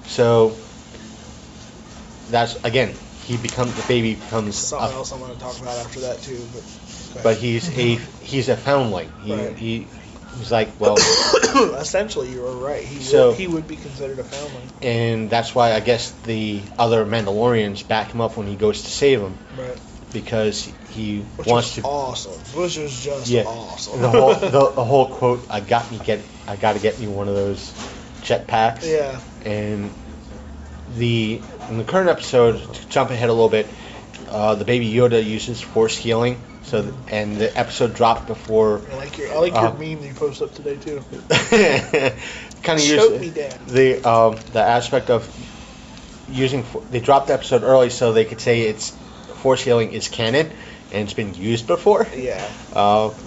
So, that's, again, the baby becomes... Something else I'm going to talk about after that, too. But he's a foundling. Right. He's like, well... Essentially, you were right. He would be considered a foundling. And that's why I guess the other Mandalorians back him up when he goes to save him. Right. Because he Which wants was to... awesome. Which was just awesome. The whole quote, I got to get me one of those jetpacks. Yeah. And in the current episode, to jump ahead a little bit, the Baby Yoda uses Force healing. So and the episode dropped before. I like your meme that you posted up today too. Kind of Choke me down. The aspect of using. They dropped the episode early so they could say it's Force healing is canon and it's been used before. Yeah.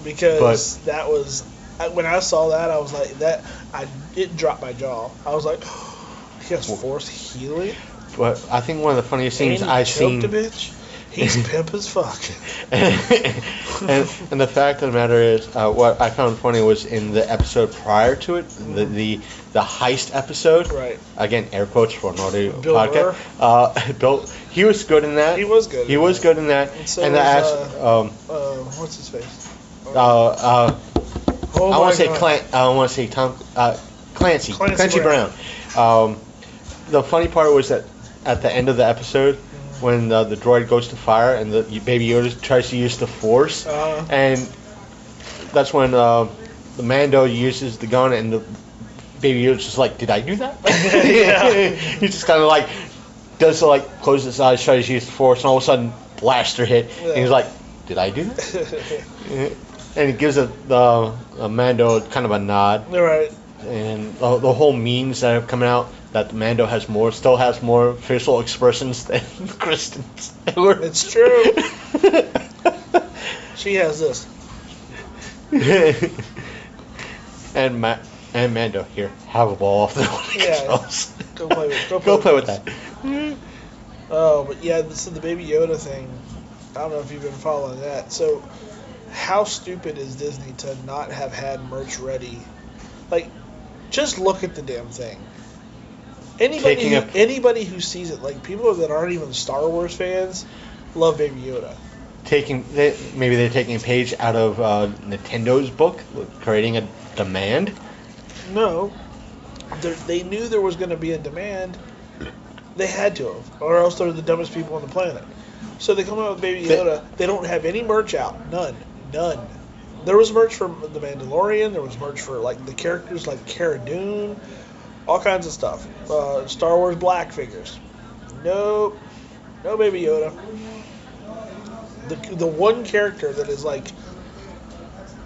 Because that was when I saw that, I was like it dropped my jaw. I was like, he has Force healing. But I think one of the funniest things I've seen. Choked a bitch. He's pimp as fuck. and the fact of the matter is, what I found funny was in the episode prior to it, the heist episode. Right. Again, air quotes for an audio Bill podcast. Bill, he was good in that. He was good. He was good in that. And so what's his face? I want to say I want to say Clancy Brown. The funny part was that at the end of the episode, when the droid goes to fire and the Baby Yoda tries to use the Force, and that's when the Mando uses the gun and the Baby Yoda's just like, did I do that? Yeah. He just kind of like does close his eyes, tries to use the Force, and all of a sudden blaster hit, and he's like, did I do that? And he gives the Mando kind of a nod. Right. And the whole memes that have come out, that Mando still has more facial expressions than Kristen Stewart. It's true. She has this. and Mando, here, have a ball off the controls. Go play with that. Oh, but yeah, this is the Baby Yoda thing. I don't know if you've been following that. So, how stupid is Disney to not have had merch ready? Like, just look at the damn thing. Anybody who sees it, like people that aren't even Star Wars fans, love Baby Yoda. Maybe they're taking a page out of Nintendo's book, creating a demand. No, they knew there was going to be a demand. They had to have, or else they're the dumbest people on the planet. So they come out with Baby Yoda. They don't have any merch out. None. There was merch for the Mandalorian. There was merch for the characters like Cara Dune. All kinds of stuff. Star Wars Black figures. Nope. No Baby Yoda. The one character that is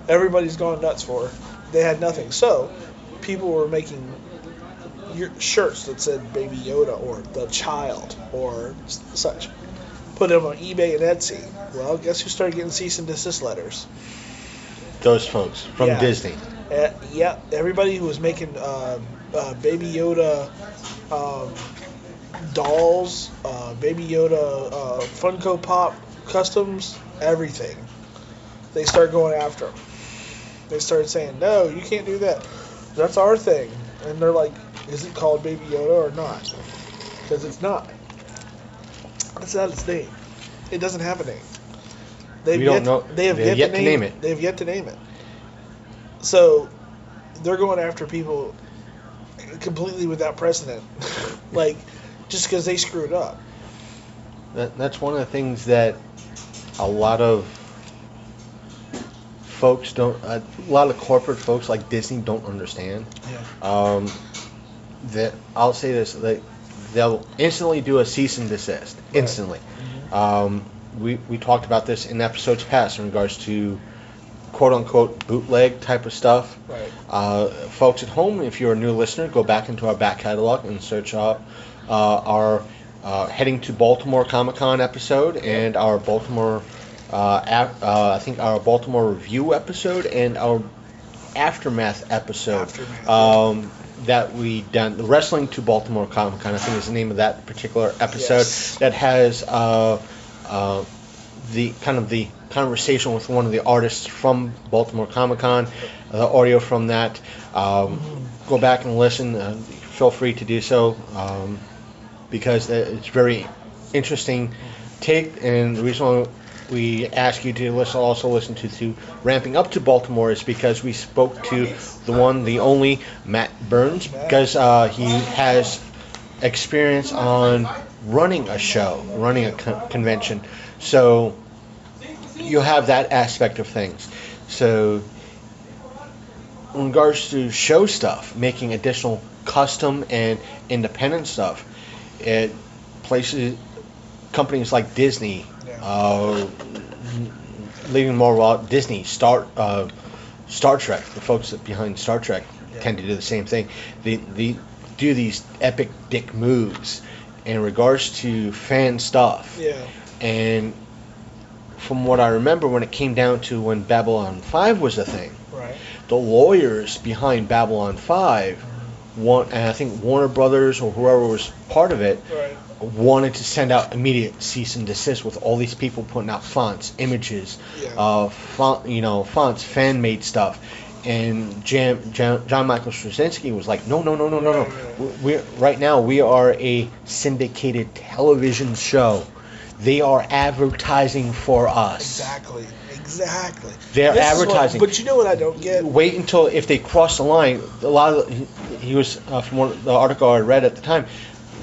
everybody's gone nuts for, they had nothing. So, people were making shirts that said Baby Yoda or The Child or such. Put them on eBay and Etsy. Well, guess who started getting cease and desist letters? Those folks from Disney. Yeah, everybody who was making Baby Yoda dolls, Baby Yoda Funko Pop customs, everything. They start going after them. They started saying, no, you can't do that. That's our thing. And they're like, is it called Baby Yoda or not? Because it's not. That's not its name. It doesn't have a name. They have yet to name it. They have yet to name it. So they're going after people completely without precedent, just because they screwed up. That's one of the things that a lot of folks a lot of corporate folks like Disney don't understand. Yeah. That I'll say this, they'll instantly do a cease and desist, instantly. Mm-hmm. we talked about this in episodes past in regards to quote-unquote bootleg type of stuff. Right. Folks at home, if you're a new listener, go back into our back catalog and search up our heading to Baltimore Comic-Con episode and our Baltimore, I think our Baltimore review episode and our Aftermath episode. That we done. The Wrestling to Baltimore Comic-Con, I think is the name of that particular episode. Yes. That has the conversation with one of the artists from Baltimore Comic-Con, the audio from that. Go back and listen. Feel free to do so because it's very interesting take. And the reason why we ask you to also listen to Ramping Up to Baltimore is because we spoke to the one, the only Matt Burns, because he has experience on running a show, running a convention. So you have that aspect of things. So in regards to show stuff, making additional custom and independent stuff, it places companies like Disney, leading more about Disney, Star Trek, the folks behind Star Trek tend to do the same thing. They do these epic dick moves in regards to fan stuff. Yeah. And from what I remember, when it came down to when Babylon 5 was a thing, Right. the lawyers behind Babylon 5, and I think Warner Brothers or whoever was part of it, Right. wanted to send out immediate cease and desist with all these people putting out fonts, images, fonts, fan-made stuff. And John Michael Straczynski was like, no. Right now we are a syndicated television show. They are advertising for us. Exactly. They're advertising. But you know what I don't get? Wait until if they cross the line. A lot of he was from the article I read at the time.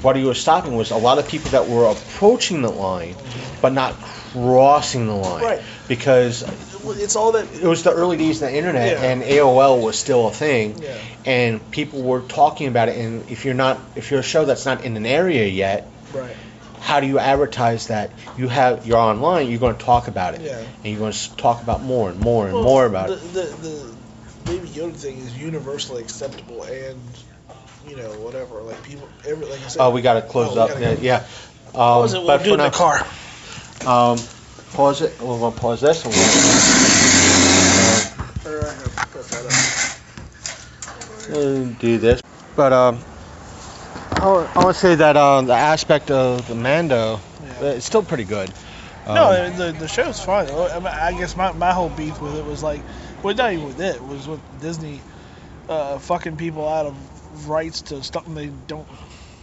What he was stopping was a lot of people that were approaching the line, but not crossing the line. Right. Because it's all that. It was the early days of the internet, Yeah. and AOL was still a thing, Yeah. and people were talking about it. And if you're a show that's not in an area yet, Right. how do you advertise that? You're online. You're going to talk about it, Yeah. and you're going to talk about more and more and more about it. The Baby Yoda thing is universally acceptable, and whatever. Like people, like I said. Oh, we got to close up. Yeah. What was it? We'll do it in the car. Pause it. We're going to pause this. And we'll do this. But I want to say that the aspect of the Mando, it's still pretty good. No, the show's fine. I guess my whole beef with it was like, well, not even with it, was with Disney fucking people out of rights to something they don't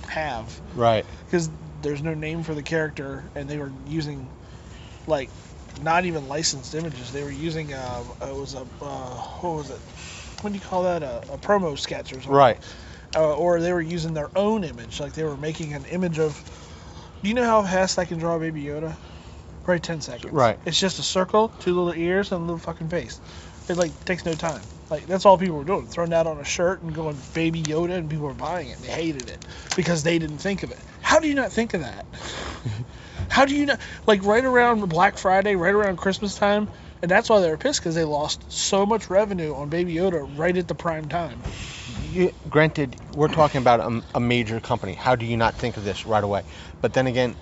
have. Right. Because there's no name for the character, and they were using, like, not even licensed images. They were using what was it? What do you call that? A promo sketch or something. Right. Or they were using their own image, like they were making an image of. Do you know how fast I can draw Baby Yoda? Probably 10 seconds. Right. It's just a circle, 2 little ears, and a little fucking face. It takes no time. Like that's all people were doing, throwing that on a shirt and going Baby Yoda, and people were buying it. And they hated it because they didn't think of it. How do you not think of that? How do you not, right around Black Friday, right around Christmas time, and that's why they were pissed because they lost so much revenue on Baby Yoda right at the prime time. Granted, we're talking about a major company. How do you not think of this right away? But then again,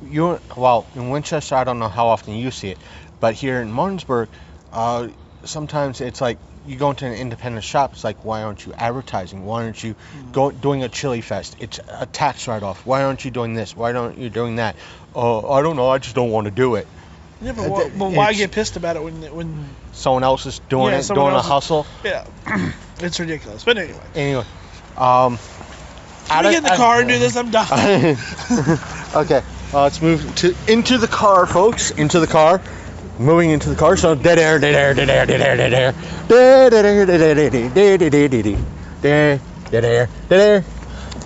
in Winchester, I don't know how often you see it, but here in Martinsburg, sometimes it's like you go into an independent shop. It's like, why aren't you advertising? Why aren't you doing a chili fest? It's a tax write-off. Why aren't you doing this? Why aren't you doing that? I don't know. I just don't want to do it. Yeah, but why get pissed about it when someone else is doing it, doing a hustle? Yeah, it's ridiculous. But anyway. Can we get in the car and do this? I'm done. Okay, let's move into the car, folks. Into the car. Moving into the car. So dead air, dead air, dead air, dead air, dead air, dead air, dead air, dead air, dead air, dead air.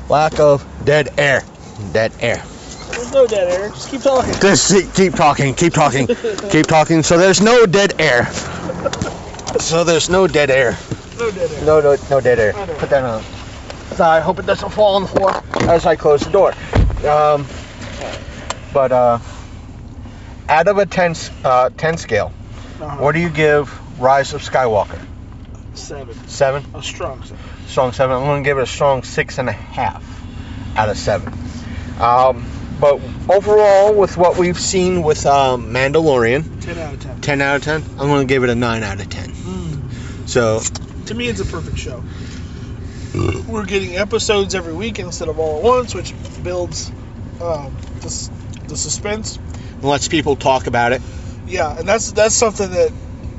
Lack of dead air, dead air. There's no dead air. Just keep talking. Just keep talking, keep talking, keep talking. So there's no dead air. So there's no dead air. No dead air. No dead air. Put that on. So I hope it doesn't fall on the floor as I close the door. out of a 10 scale, what do you give Rise of Skywalker? 7. 7? A strong 7. Strong 7. I'm going to give it a strong 6.5 out of 7. But overall, with what we've seen with Mandalorian, 10 out of 10. 10 out of 10, I'm going to give it a 9 out of 10. So, to me, it's a perfect show. We're getting episodes every week instead of all at once, which builds the suspense. lets people talk about it. Yeah, and that's something that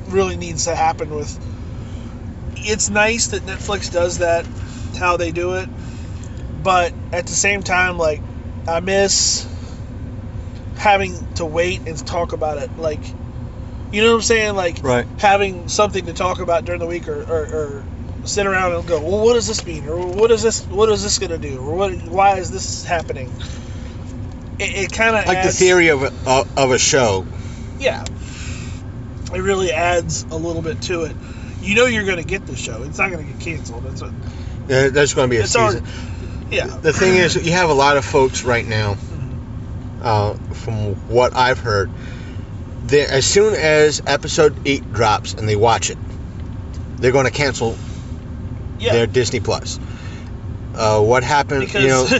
really needs to happen with. It's nice that Netflix does that, how they do it, but at the same time, like, I miss having to wait and talk about it. Like, you know what I'm saying? Like, right. Having something to talk about during the week, or sit around and go, well, what does this mean? Or what is this going to do? Or why is this happening? It kind of like adds, the theory of a show. Yeah. It really adds a little bit to it. You know you're going to get the show. It's not going to get canceled. There's going to be a season. Yeah. The thing is, you have a lot of folks right now, from what I've heard, as soon as episode 8 drops and they watch it, they're going to cancel their Disney Plus. What happened? Because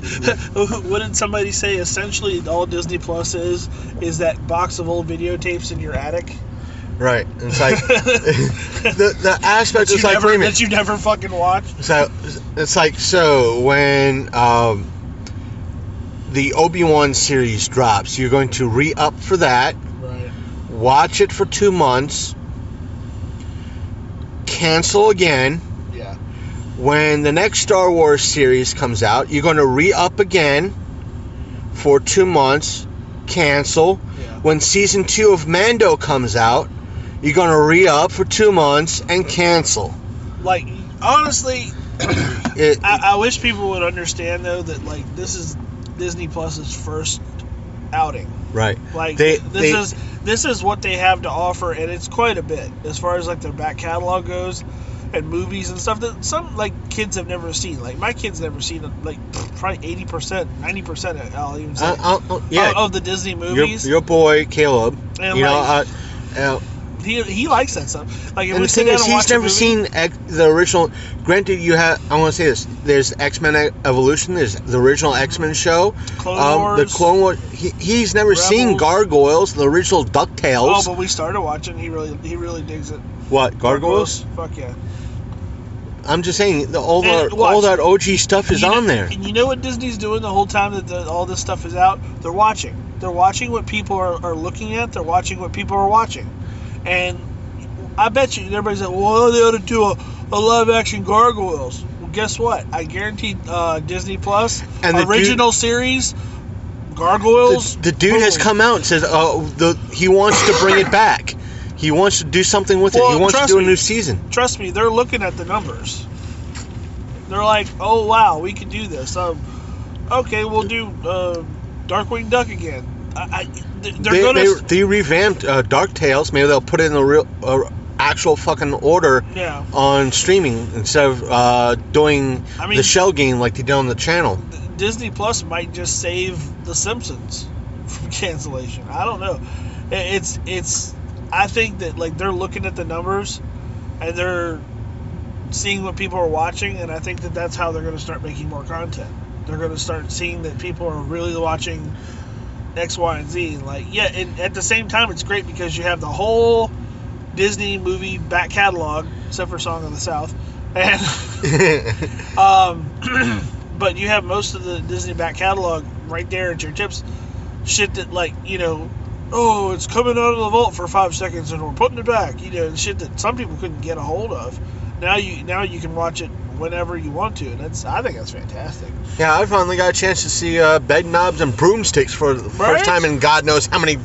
what did somebody say? Essentially, all Disney Plus is that box of old videotapes in your attic. Right. It's like the aspect is like that you never fucking watched. So it's like, so when the Obi-Wan series drops, you're going to re-up for that. Right. Watch it for 2 months. Cancel again. Yeah. When the next Star Wars series comes out, you're going to re-up again for 2 months. Cancel. Yeah. When season 2 of Mando comes out, you're going to re-up for 2 months and cancel. Like, honestly, I wish people would understand, though, that, like, this is Disney Plus's first outing. Right. Like, this is what they have to offer, and it's quite a bit as far as, like, their back catalog goes, and movies and stuff that some, like, kids have never seen. Like, my kids never seen, like, probably 80%, 90%, I'll even say, of the Disney movies. Your boy, Caleb, and you like, know, he likes that stuff. Like, if and we the sit thing down is, and watch he's never seen the original. Granted, I want to say this. There's X-Men Evolution. There's the original X-Men show. Clone Wars. The Clone Wars. He's never seen Gargoyles, the original DuckTales. Oh, but we started watching. He really digs it. What, Gargoyles? Fuck yeah. I'm just saying, all that OG stuff is on there. And you know what Disney's doing the whole time that all this stuff is out? They're watching. They're watching what people are looking at. They're watching what people are watching. And I bet you, everybody's like, well, they ought to do a live-action Gargoyles. Well, guess what? I guarantee Disney Plus, and original series, Gargoyles. The dude has come out and says he wants to bring it back. He wants to do something with it. He wants to do a new season. Trust me, they're looking at the numbers. They're like, oh, wow, we can do this. Okay, we'll do Darkwing Duck again. They revamped DuckTales. Maybe they'll put it in a real actual fucking order on streaming instead of doing the shell game like they did on the channel. Disney Plus might just save The Simpsons from cancellation. I don't know. I think that, like, they're looking at the numbers and they're seeing what people are watching, and I think that that's how they're going to start making more content. They're going to start seeing that people are really watching X, Y, and Z. Like, yeah, and at the same time, it's great because you have the whole Disney movie back catalog, except for Song of the South, and but you have most of the Disney back catalog right there at your tips. Shit that, like, you know, oh, it's coming out of the vault for 5 seconds and we're putting it back. You know, shit that some people couldn't get a hold of. Now you can watch it whenever you want to, and I think that's fantastic. Yeah, I finally got a chance to see Bed Knobs and Broomsticks for the first time in God knows how many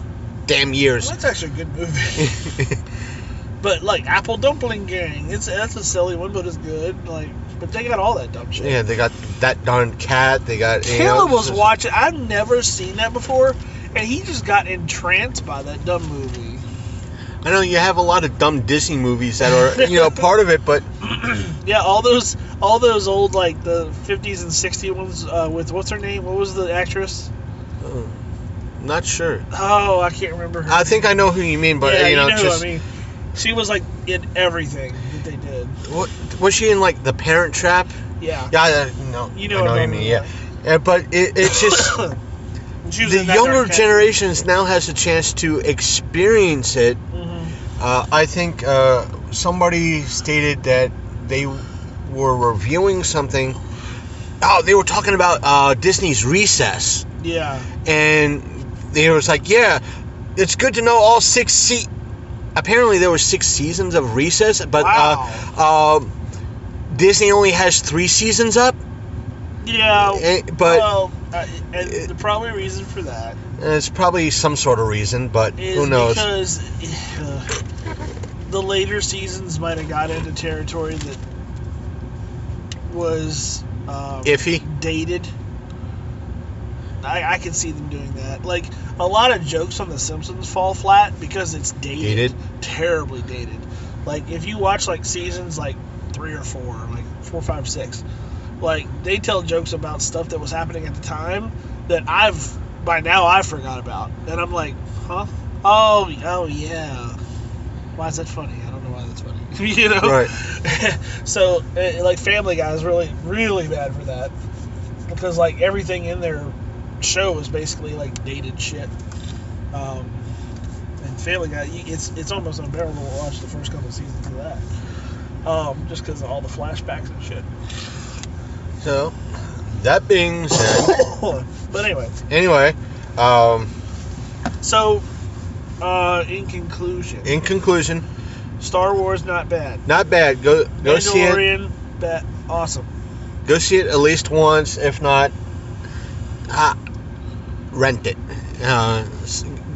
damn years. Well, that's actually a good movie. But, like, Apple Dumpling Gang, that's a silly one, but it's good. Like, but they got all that dumb shit. Yeah, they got that darn cat. They got. Caleb was watching. I've never seen that before, and he just got entranced by that dumb movie. I know you have a lot of dumb Disney movies that are, part of it, but yeah, all those old, like, the 50s and 60s ones with what's her name? What was the actress? Not sure. Oh, I can't remember her I think name. I know who you mean, but Yeah, you know, who just I mean. She was like in everything that they did. what was she in, like The Parent Trap? Yeah. Yeah, no, You know I know what what I you mean. mean, Yeah, but it's just She was the in that younger Dark Castle. generations now has a chance to experience it. Mhm. I think somebody stated that they were reviewing something. Oh, they were talking about Disney's Recess. Yeah. And they was like, yeah, it's good to know all 6 apparently there were 6 seasons of Recess, but Wow. Disney only has 3 seasons up. Yeah. But well, and the probably reason for that it's probably some sort of reason, but is who knows? because the later seasons might have got into territory that was Iffy. dated. I can see them doing that. Like, a lot of jokes on The Simpsons fall flat because it's dated. Terribly dated. Like, if you watch, like, seasons, like, 3 or 4, like, 4, 5, 6, like, they tell jokes about stuff that was happening at the time that by now I've forgot about. And I'm like, huh? Oh, yeah. Why is that funny? I don't know why that's funny. You know? Right. So, like, Family Guy is really, really bad for that. Because, like, everything in their show is basically, like, dated shit. And Family Guy, it's almost unbearable to watch the first couple seasons of that. Just because of all the flashbacks and shit. So, that being said... But anyway. So, in conclusion, Star Wars, not bad. Not bad. Go see it. Mandalorian, awesome. Go see it at least once. If not, rent it.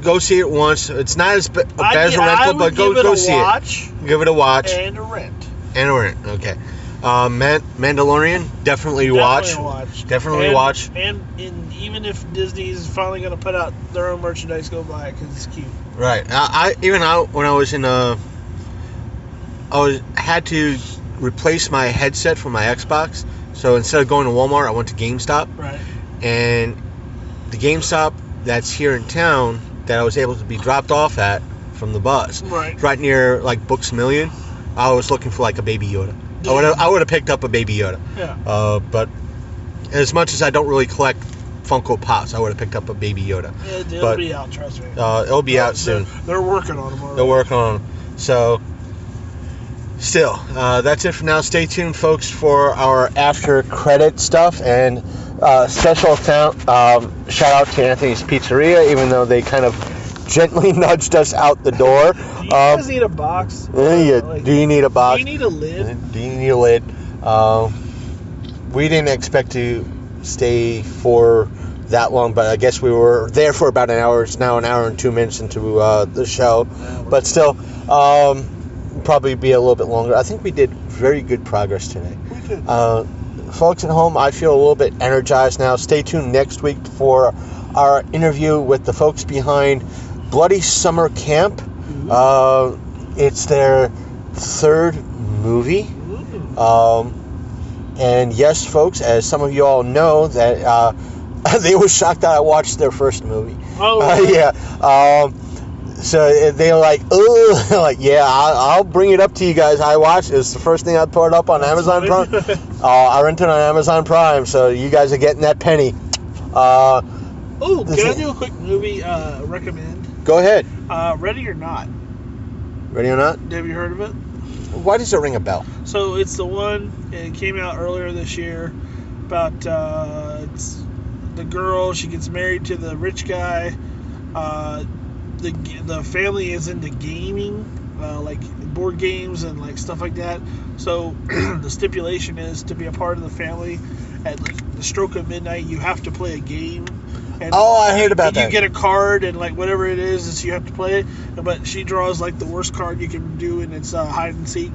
Go see it once. It's not as bad as a rental, but go see it. Give it a watch. And a rent. Okay. Mandalorian, definitely watch. Definitely watch. And even if Disney's finally going to put out their own merchandise, go buy it because it's cute. Right. When I was in had to replace my headset for my Xbox. So instead of going to Walmart, I went to GameStop. Right. And the GameStop that's here in town that I was able to be dropped off at from the bus, right near like Books A Million, I was looking for like a Baby Yoda. I would have picked up a Baby Yoda. Yeah. But as much as I don't really collect Funko Pops, I would have picked up a Baby Yoda. It'll be out, trust me. It'll be out soon. They're working on them already. They're working on them. So, still, that's it for now. Stay tuned, folks, for our after credit stuff. And special shout out to Anthony's Pizzeria, even though they kind of gently nudged us out the door. Do you guys need a box? Do you need a box? Do you need a lid? We didn't expect to stay for that long, but I guess we were there for about an hour. It's now an hour and 2 minutes into the show, but still, probably be a little bit longer. I think we did very good progress today. We did. Folks at home, I feel a little bit energized now. Stay tuned next week for our interview with the folks behind Bloody Summer Camp. It's their 3rd movie. And yes, folks, as some of you all know, that they were shocked that I watched their first movie. Oh, really? Yeah. So they were like, oh, like, yeah, I'll bring it up to you guys. I watched it. It's the first thing I put up on Amazon Prime. I rented on Amazon Prime, so you guys are getting that penny. Can I do a quick movie recommend? Go ahead. Ready or Not. Ready or Not? Have you heard of it? Why does it ring a bell? So it's the one, it came out earlier this year, about it's the girl, she gets married to the rich guy. The family is into gaming, like board games and like stuff like that. So the stipulation is to be a part of the family at like the stroke of midnight, you have to play a game. And I heard about that. You get a card and like whatever it is you have to play it. But she draws like the worst card you can do, and it's hide and seek,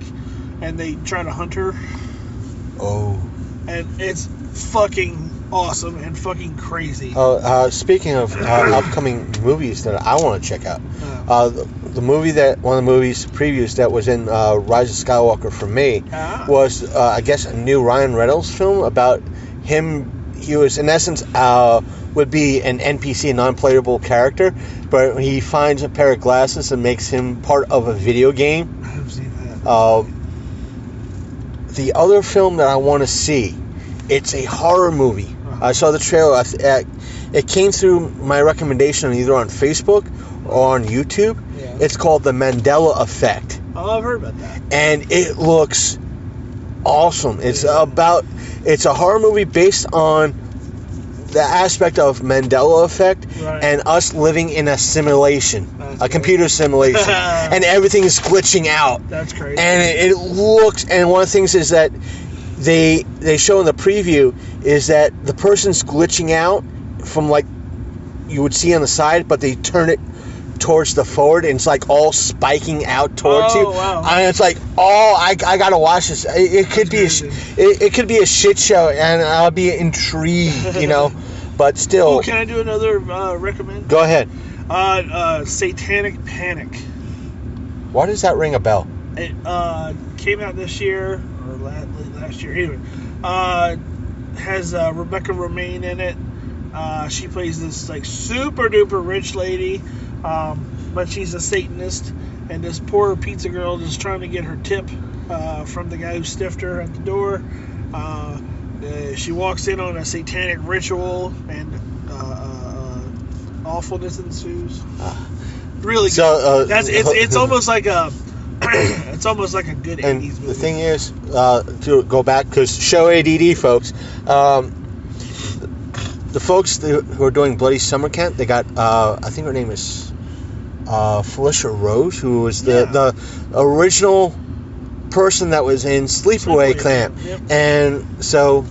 and they try to hunt her. Oh. And it's fucking awesome and fucking crazy. Speaking of upcoming movies that I want to check out, the movie one of the movies previews that was in Rise of Skywalker for me was I guess a new Ryan Reynolds film about him he was in essence would be an NPC, a non-playable character, but he finds a pair of glasses and makes him part of a video game. I've seen that. The other film that I want to see, it's a horror movie. I saw the trailer. It came through my recommendation either on Facebook or on YouTube. Yeah. It's called The Mandela Effect. Oh, I've heard about that. And it looks awesome. It's a horror movie based on the aspect of Mandela Effect and us living in a simulation, a computer simulation, and everything is glitching out. That's crazy. And it looks, and one of the things is that they show in the preview is that the person's glitching out from like you would see on the side, but they turn it towards the forward, and it's like all spiking out towards you. Wow. And it's like, I gotta watch this. It could be it could be a shit show, and I'll be intrigued, you know. But still. Oh, can I do another recommend? Go ahead. Satanic Panic. Why does that ring a bell? It came out this year or last year. Anyway, has Rebecca Romaine in it. She plays this like super duper rich lady. But she's a Satanist, and this poor pizza girl is trying to get her tip from the guy who stiffed her at the door. She walks in on a satanic ritual, and awfulness ensues. Really good. So, it's almost like a it's almost like a good 80s movie. The thing is, to go back, because show ADD, folks. The folks who are doing Bloody Summer Camp, they got I think her name is Felicia Rose, who was the original person that was in Sleepaway Camp. Yep. And so,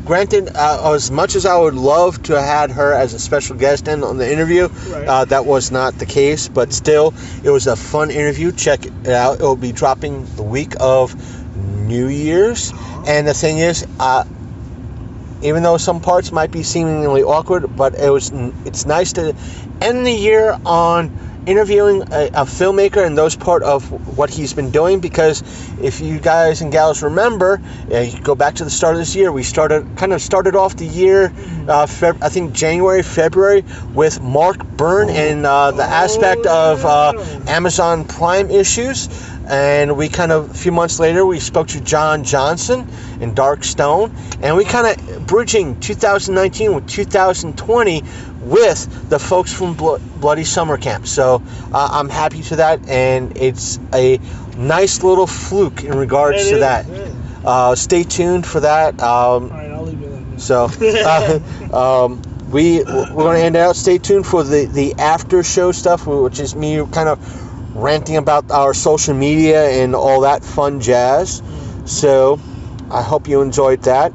granted, as much as I would love to have had her as a special guest on the interview, that was not the case, but still, it was a fun interview. Check it out. It will be dropping the week of New Year's. And the thing is, even though some parts might be seemingly awkward, but it's nice to end the year on interviewing a filmmaker and those part of what he's been doing, because if you guys and gals remember, you go back to the start of this year, we started off the year, I think January, February, with Mark Byrne and the aspect of Amazon Prime issues. And we a few months later, we spoke to John Johnson in Dark Stone, and we bridging 2019 with 2020 with the folks from Bloody Summer Camp. So I'm happy to that, and it's a nice little fluke in regards to that. Yeah. Stay tuned for that. All right, I'll leave it on there. So we're going to end it out. Stay tuned for the after show stuff, which is me ranting about our social media and all that fun jazz. So I hope you enjoyed that.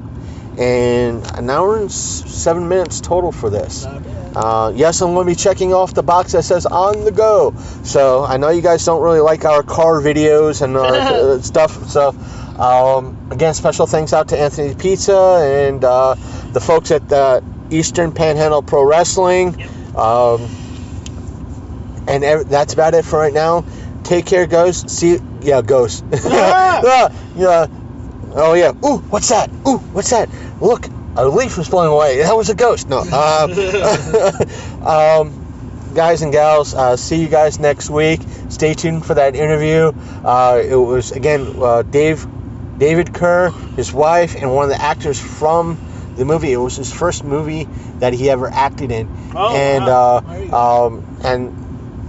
And an hour and 7 minutes total for this. Yes, I'm going to be checking off the box that says on the go. So I know you guys don't really like our car videos and our stuff. So again, special thanks out to Anthony Pizza and the folks at Eastern Panhandle Pro Wrestling. And that's about it for right now. Take care, Ghost. See you. Yeah, Ghost. Yeah. Oh, yeah. Ooh, what's that? Ooh, what's that? Look, a leaf was blowing away. That was a ghost. No. Guys and gals, see you guys next week. Stay tuned for that interview. It was, again, David Kerr, his wife, and one of the actors from the movie. It was his first movie that he ever acted in. Oh, and wow. And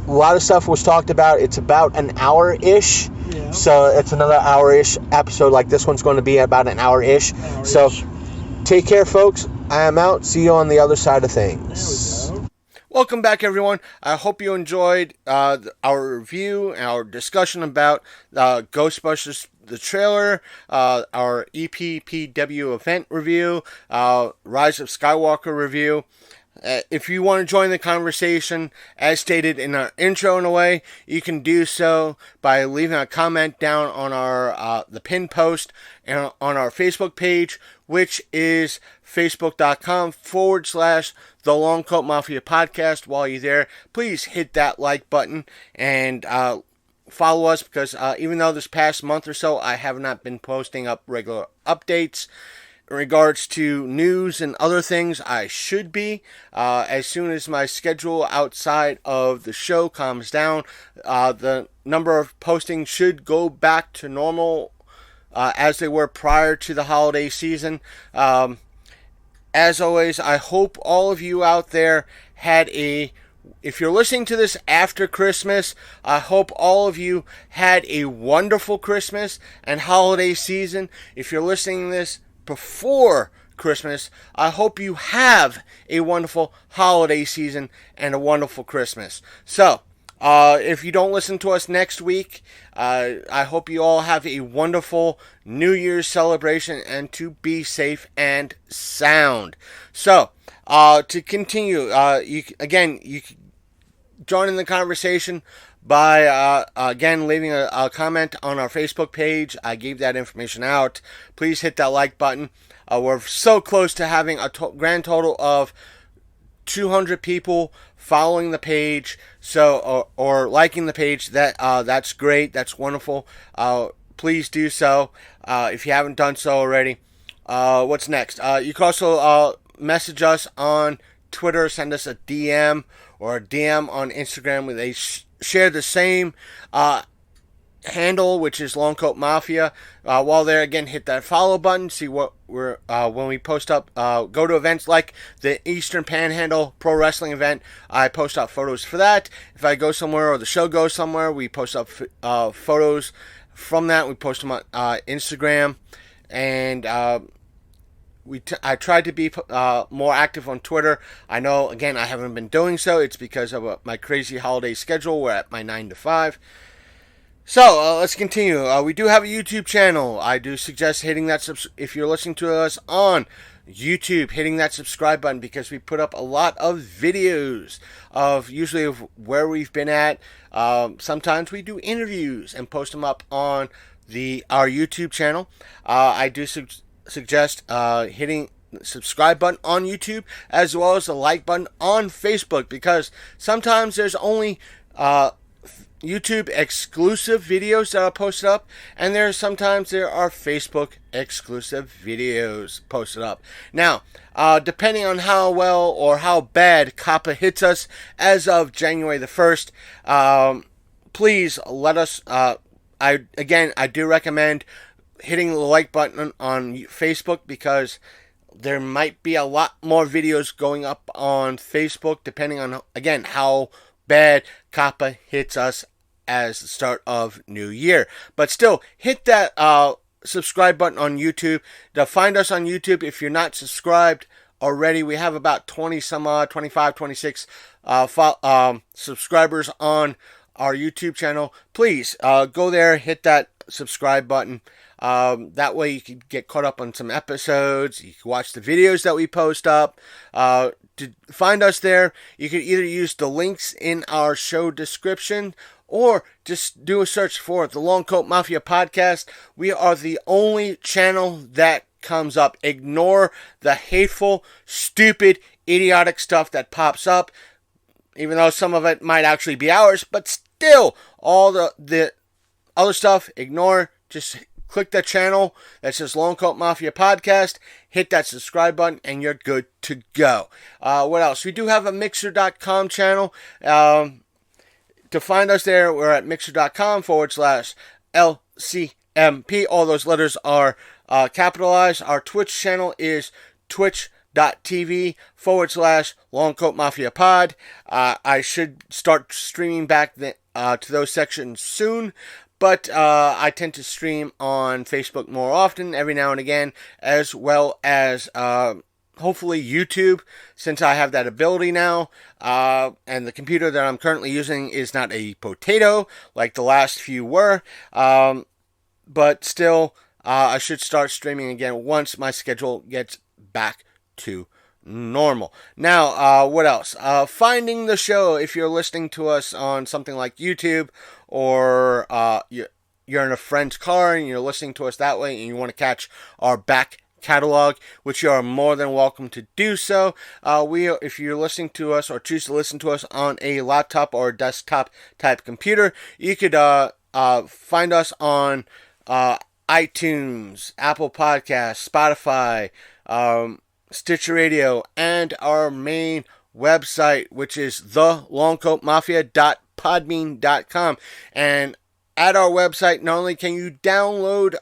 a lot of stuff was talked about. It's about an hour-ish. Yeah. So it's another hour-ish episode. Like this one's going to be about an hour-ish. So take care, folks. I am out. See you on the other side of things. There we go. Welcome back, everyone. I hope you enjoyed our review, our discussion about Ghostbusters, the trailer, our EPPW event review, Rise of Skywalker review. If you want to join the conversation, as stated in our intro in a way, you can do so by leaving a comment down on our the pinned post and on our Facebook page, which is facebook.com/The Long Coat Mafia Podcast. While you're there, please hit that like button and follow us, because even though this past month or so I have not been posting up regular updates, in regards to news and other things, I should be. As soon as my schedule outside of the show calms down, the number of postings should go back to normal as they were prior to the holiday season. As always, I hope all of you out there had if you're listening to this after Christmas, I hope all of you had a wonderful Christmas and holiday season. If you're listening to this before Christmas, I hope you have a wonderful holiday season and a wonderful Christmas. So, if you don't listen to us next week, I hope you all have a wonderful New Year's celebration and to be safe and sound. So, to continue, you can join in the conversation by, again, leaving a comment on our Facebook page. I gave that information out. Please hit that like button. We're so close to having a grand total of 200 people following the page, so or liking the page. That's great. That's wonderful. Please do so if you haven't done so already. What's next? You can also message us on Twitter, send us a DM or a DM on Instagram. Where they share the same handle, which is Long Coat Mafia. While there, again, hit that follow button. See what we're when we post up. Go to events like the Eastern Panhandle Pro Wrestling event. I post up photos for that. If I go somewhere or the show goes somewhere, we post up photos from that. We post them on Instagram, and I tried to be more active on Twitter. I know, again, I haven't been doing so. It's because of my crazy holiday schedule. We're at my 9 to 5. So, let's continue. We do have a YouTube channel. I do suggest hitting that, if you're listening to us on YouTube, hitting that subscribe button, because we put up a lot of videos usually of where we've been at. Sometimes we do interviews and post them up on our YouTube channel. I do suggest hitting the subscribe button on YouTube as well as the like button on Facebook, because sometimes there's only YouTube exclusive videos that are posted up, and sometimes there are Facebook exclusive videos posted up. Now, depending on how well or how bad COPPA hits us as of January the 1st, please let us, I do recommend hitting the like button on Facebook, because there might be a lot more videos going up on Facebook depending on, again, how bad COPPA hits us as the start of New Year. But still, hit that subscribe button on YouTube. To find us on YouTube, if you're not subscribed already, we have about 25, 26 subscribers on our YouTube channel. Please go there, hit that subscribe button. That way you can get caught up on some episodes. You can watch the videos that we post up. To find us there, you can either use the links in our show description or just do a search for the Long Coat Mafia Podcast. We are the only channel that comes up. Ignore the hateful, stupid, idiotic stuff that pops up, even though some of it might actually be ours, but still, all the other stuff, ignore. Just click that channel that says Long Coat Mafia Podcast, hit that subscribe button, and you're good to go. What else? We do have a Mixer.com channel. To find us there, we're at Mixer.com/LCMP. All those letters are capitalized. Our Twitch channel is twitch.tv/Long Coat Mafia Pod. I should start streaming back to those sections soon. But I tend to stream on Facebook more often, every now and again, as well as hopefully YouTube, since I have that ability now. And the computer that I'm currently using is not a potato like the last few were. But still, I should start streaming again once my schedule gets back to normal. Now, what else? Finding the show, if you're listening to us on something like YouTube, or you're in a friend's car and you're listening to us that way and you want to catch our back catalog, which you are more than welcome to do so. If you're listening to us or choose to listen to us on a laptop or desktop type computer, you could find us on iTunes, Apple Podcasts, Spotify, Stitcher Radio, and our main website, which is thelongcoatmafia.podbean.com. And at our website, not only can you download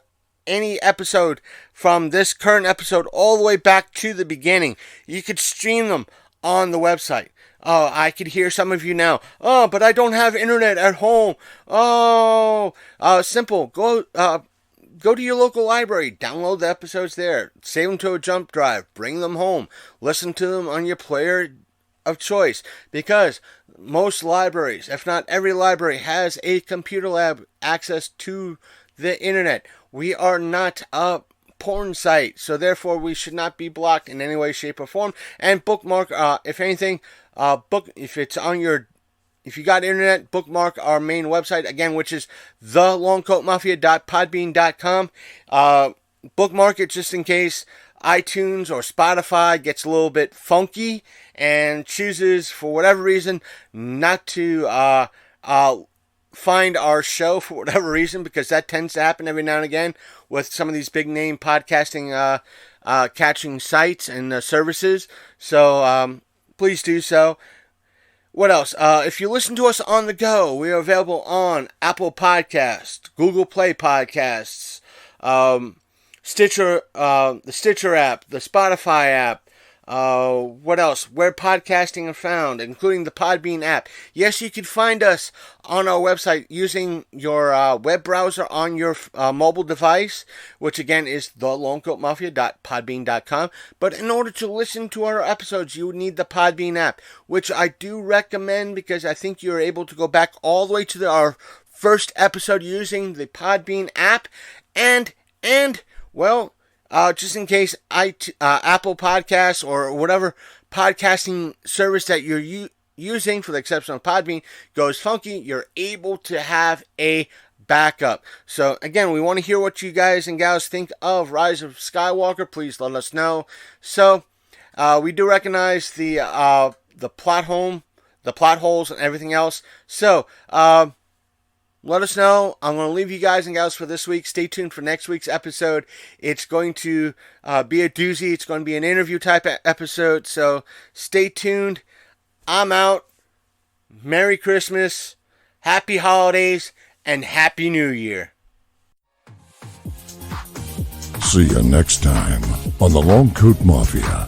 any episode from this current episode all the way back to the beginning, you could stream them on the website. Oh, I could hear some of you now. Oh, but I don't have internet at home. Oh, simple. Go to your local library, download the episodes there, save them to a jump drive, bring them home, listen to them on your player of choice, because most libraries, if not every library, has a computer lab access to the internet. We are not a porn site, so therefore we should not be blocked in any way, shape, or form. And bookmark, if anything, if you got internet, bookmark our main website again, which is thelongcoatmafia.podbean.com. Bookmark it just in case iTunes or Spotify gets a little bit funky and chooses, for whatever reason, not to find our show for whatever reason, because that tends to happen every now and again with some of these big name podcasting catching sites and services. So please do so. What else? If you listen to us on the go, we are available on Apple Podcasts, Google Play Podcasts, Stitcher, the Stitcher app, the Spotify app. What else? Where podcasting are found, including the Podbean app. Yes, you can find us on our website using your web browser on your mobile device, which again is thelongcoatmafia.podbean.com. But in order to listen to our episodes, you would need the Podbean app, which I do recommend, because I think you're able to go back all the way to our first episode using the Podbean app, and well, just in case Apple Podcasts or whatever podcasting service that you're using, for the exception of Podbean, goes funky, you're able to have a backup. So again, we want to hear what you guys and gals think of Rise of Skywalker. Please let us know. So we do recognize the plot holes and everything else. So let us know. I'm going to leave you guys and gals for this week. Stay tuned for next week's episode. It's going to be a doozy. It's going to be an interview type episode. So stay tuned. I'm out. Merry Christmas. Happy holidays. And Happy New Year. See you next time on the Long Coat Mafia.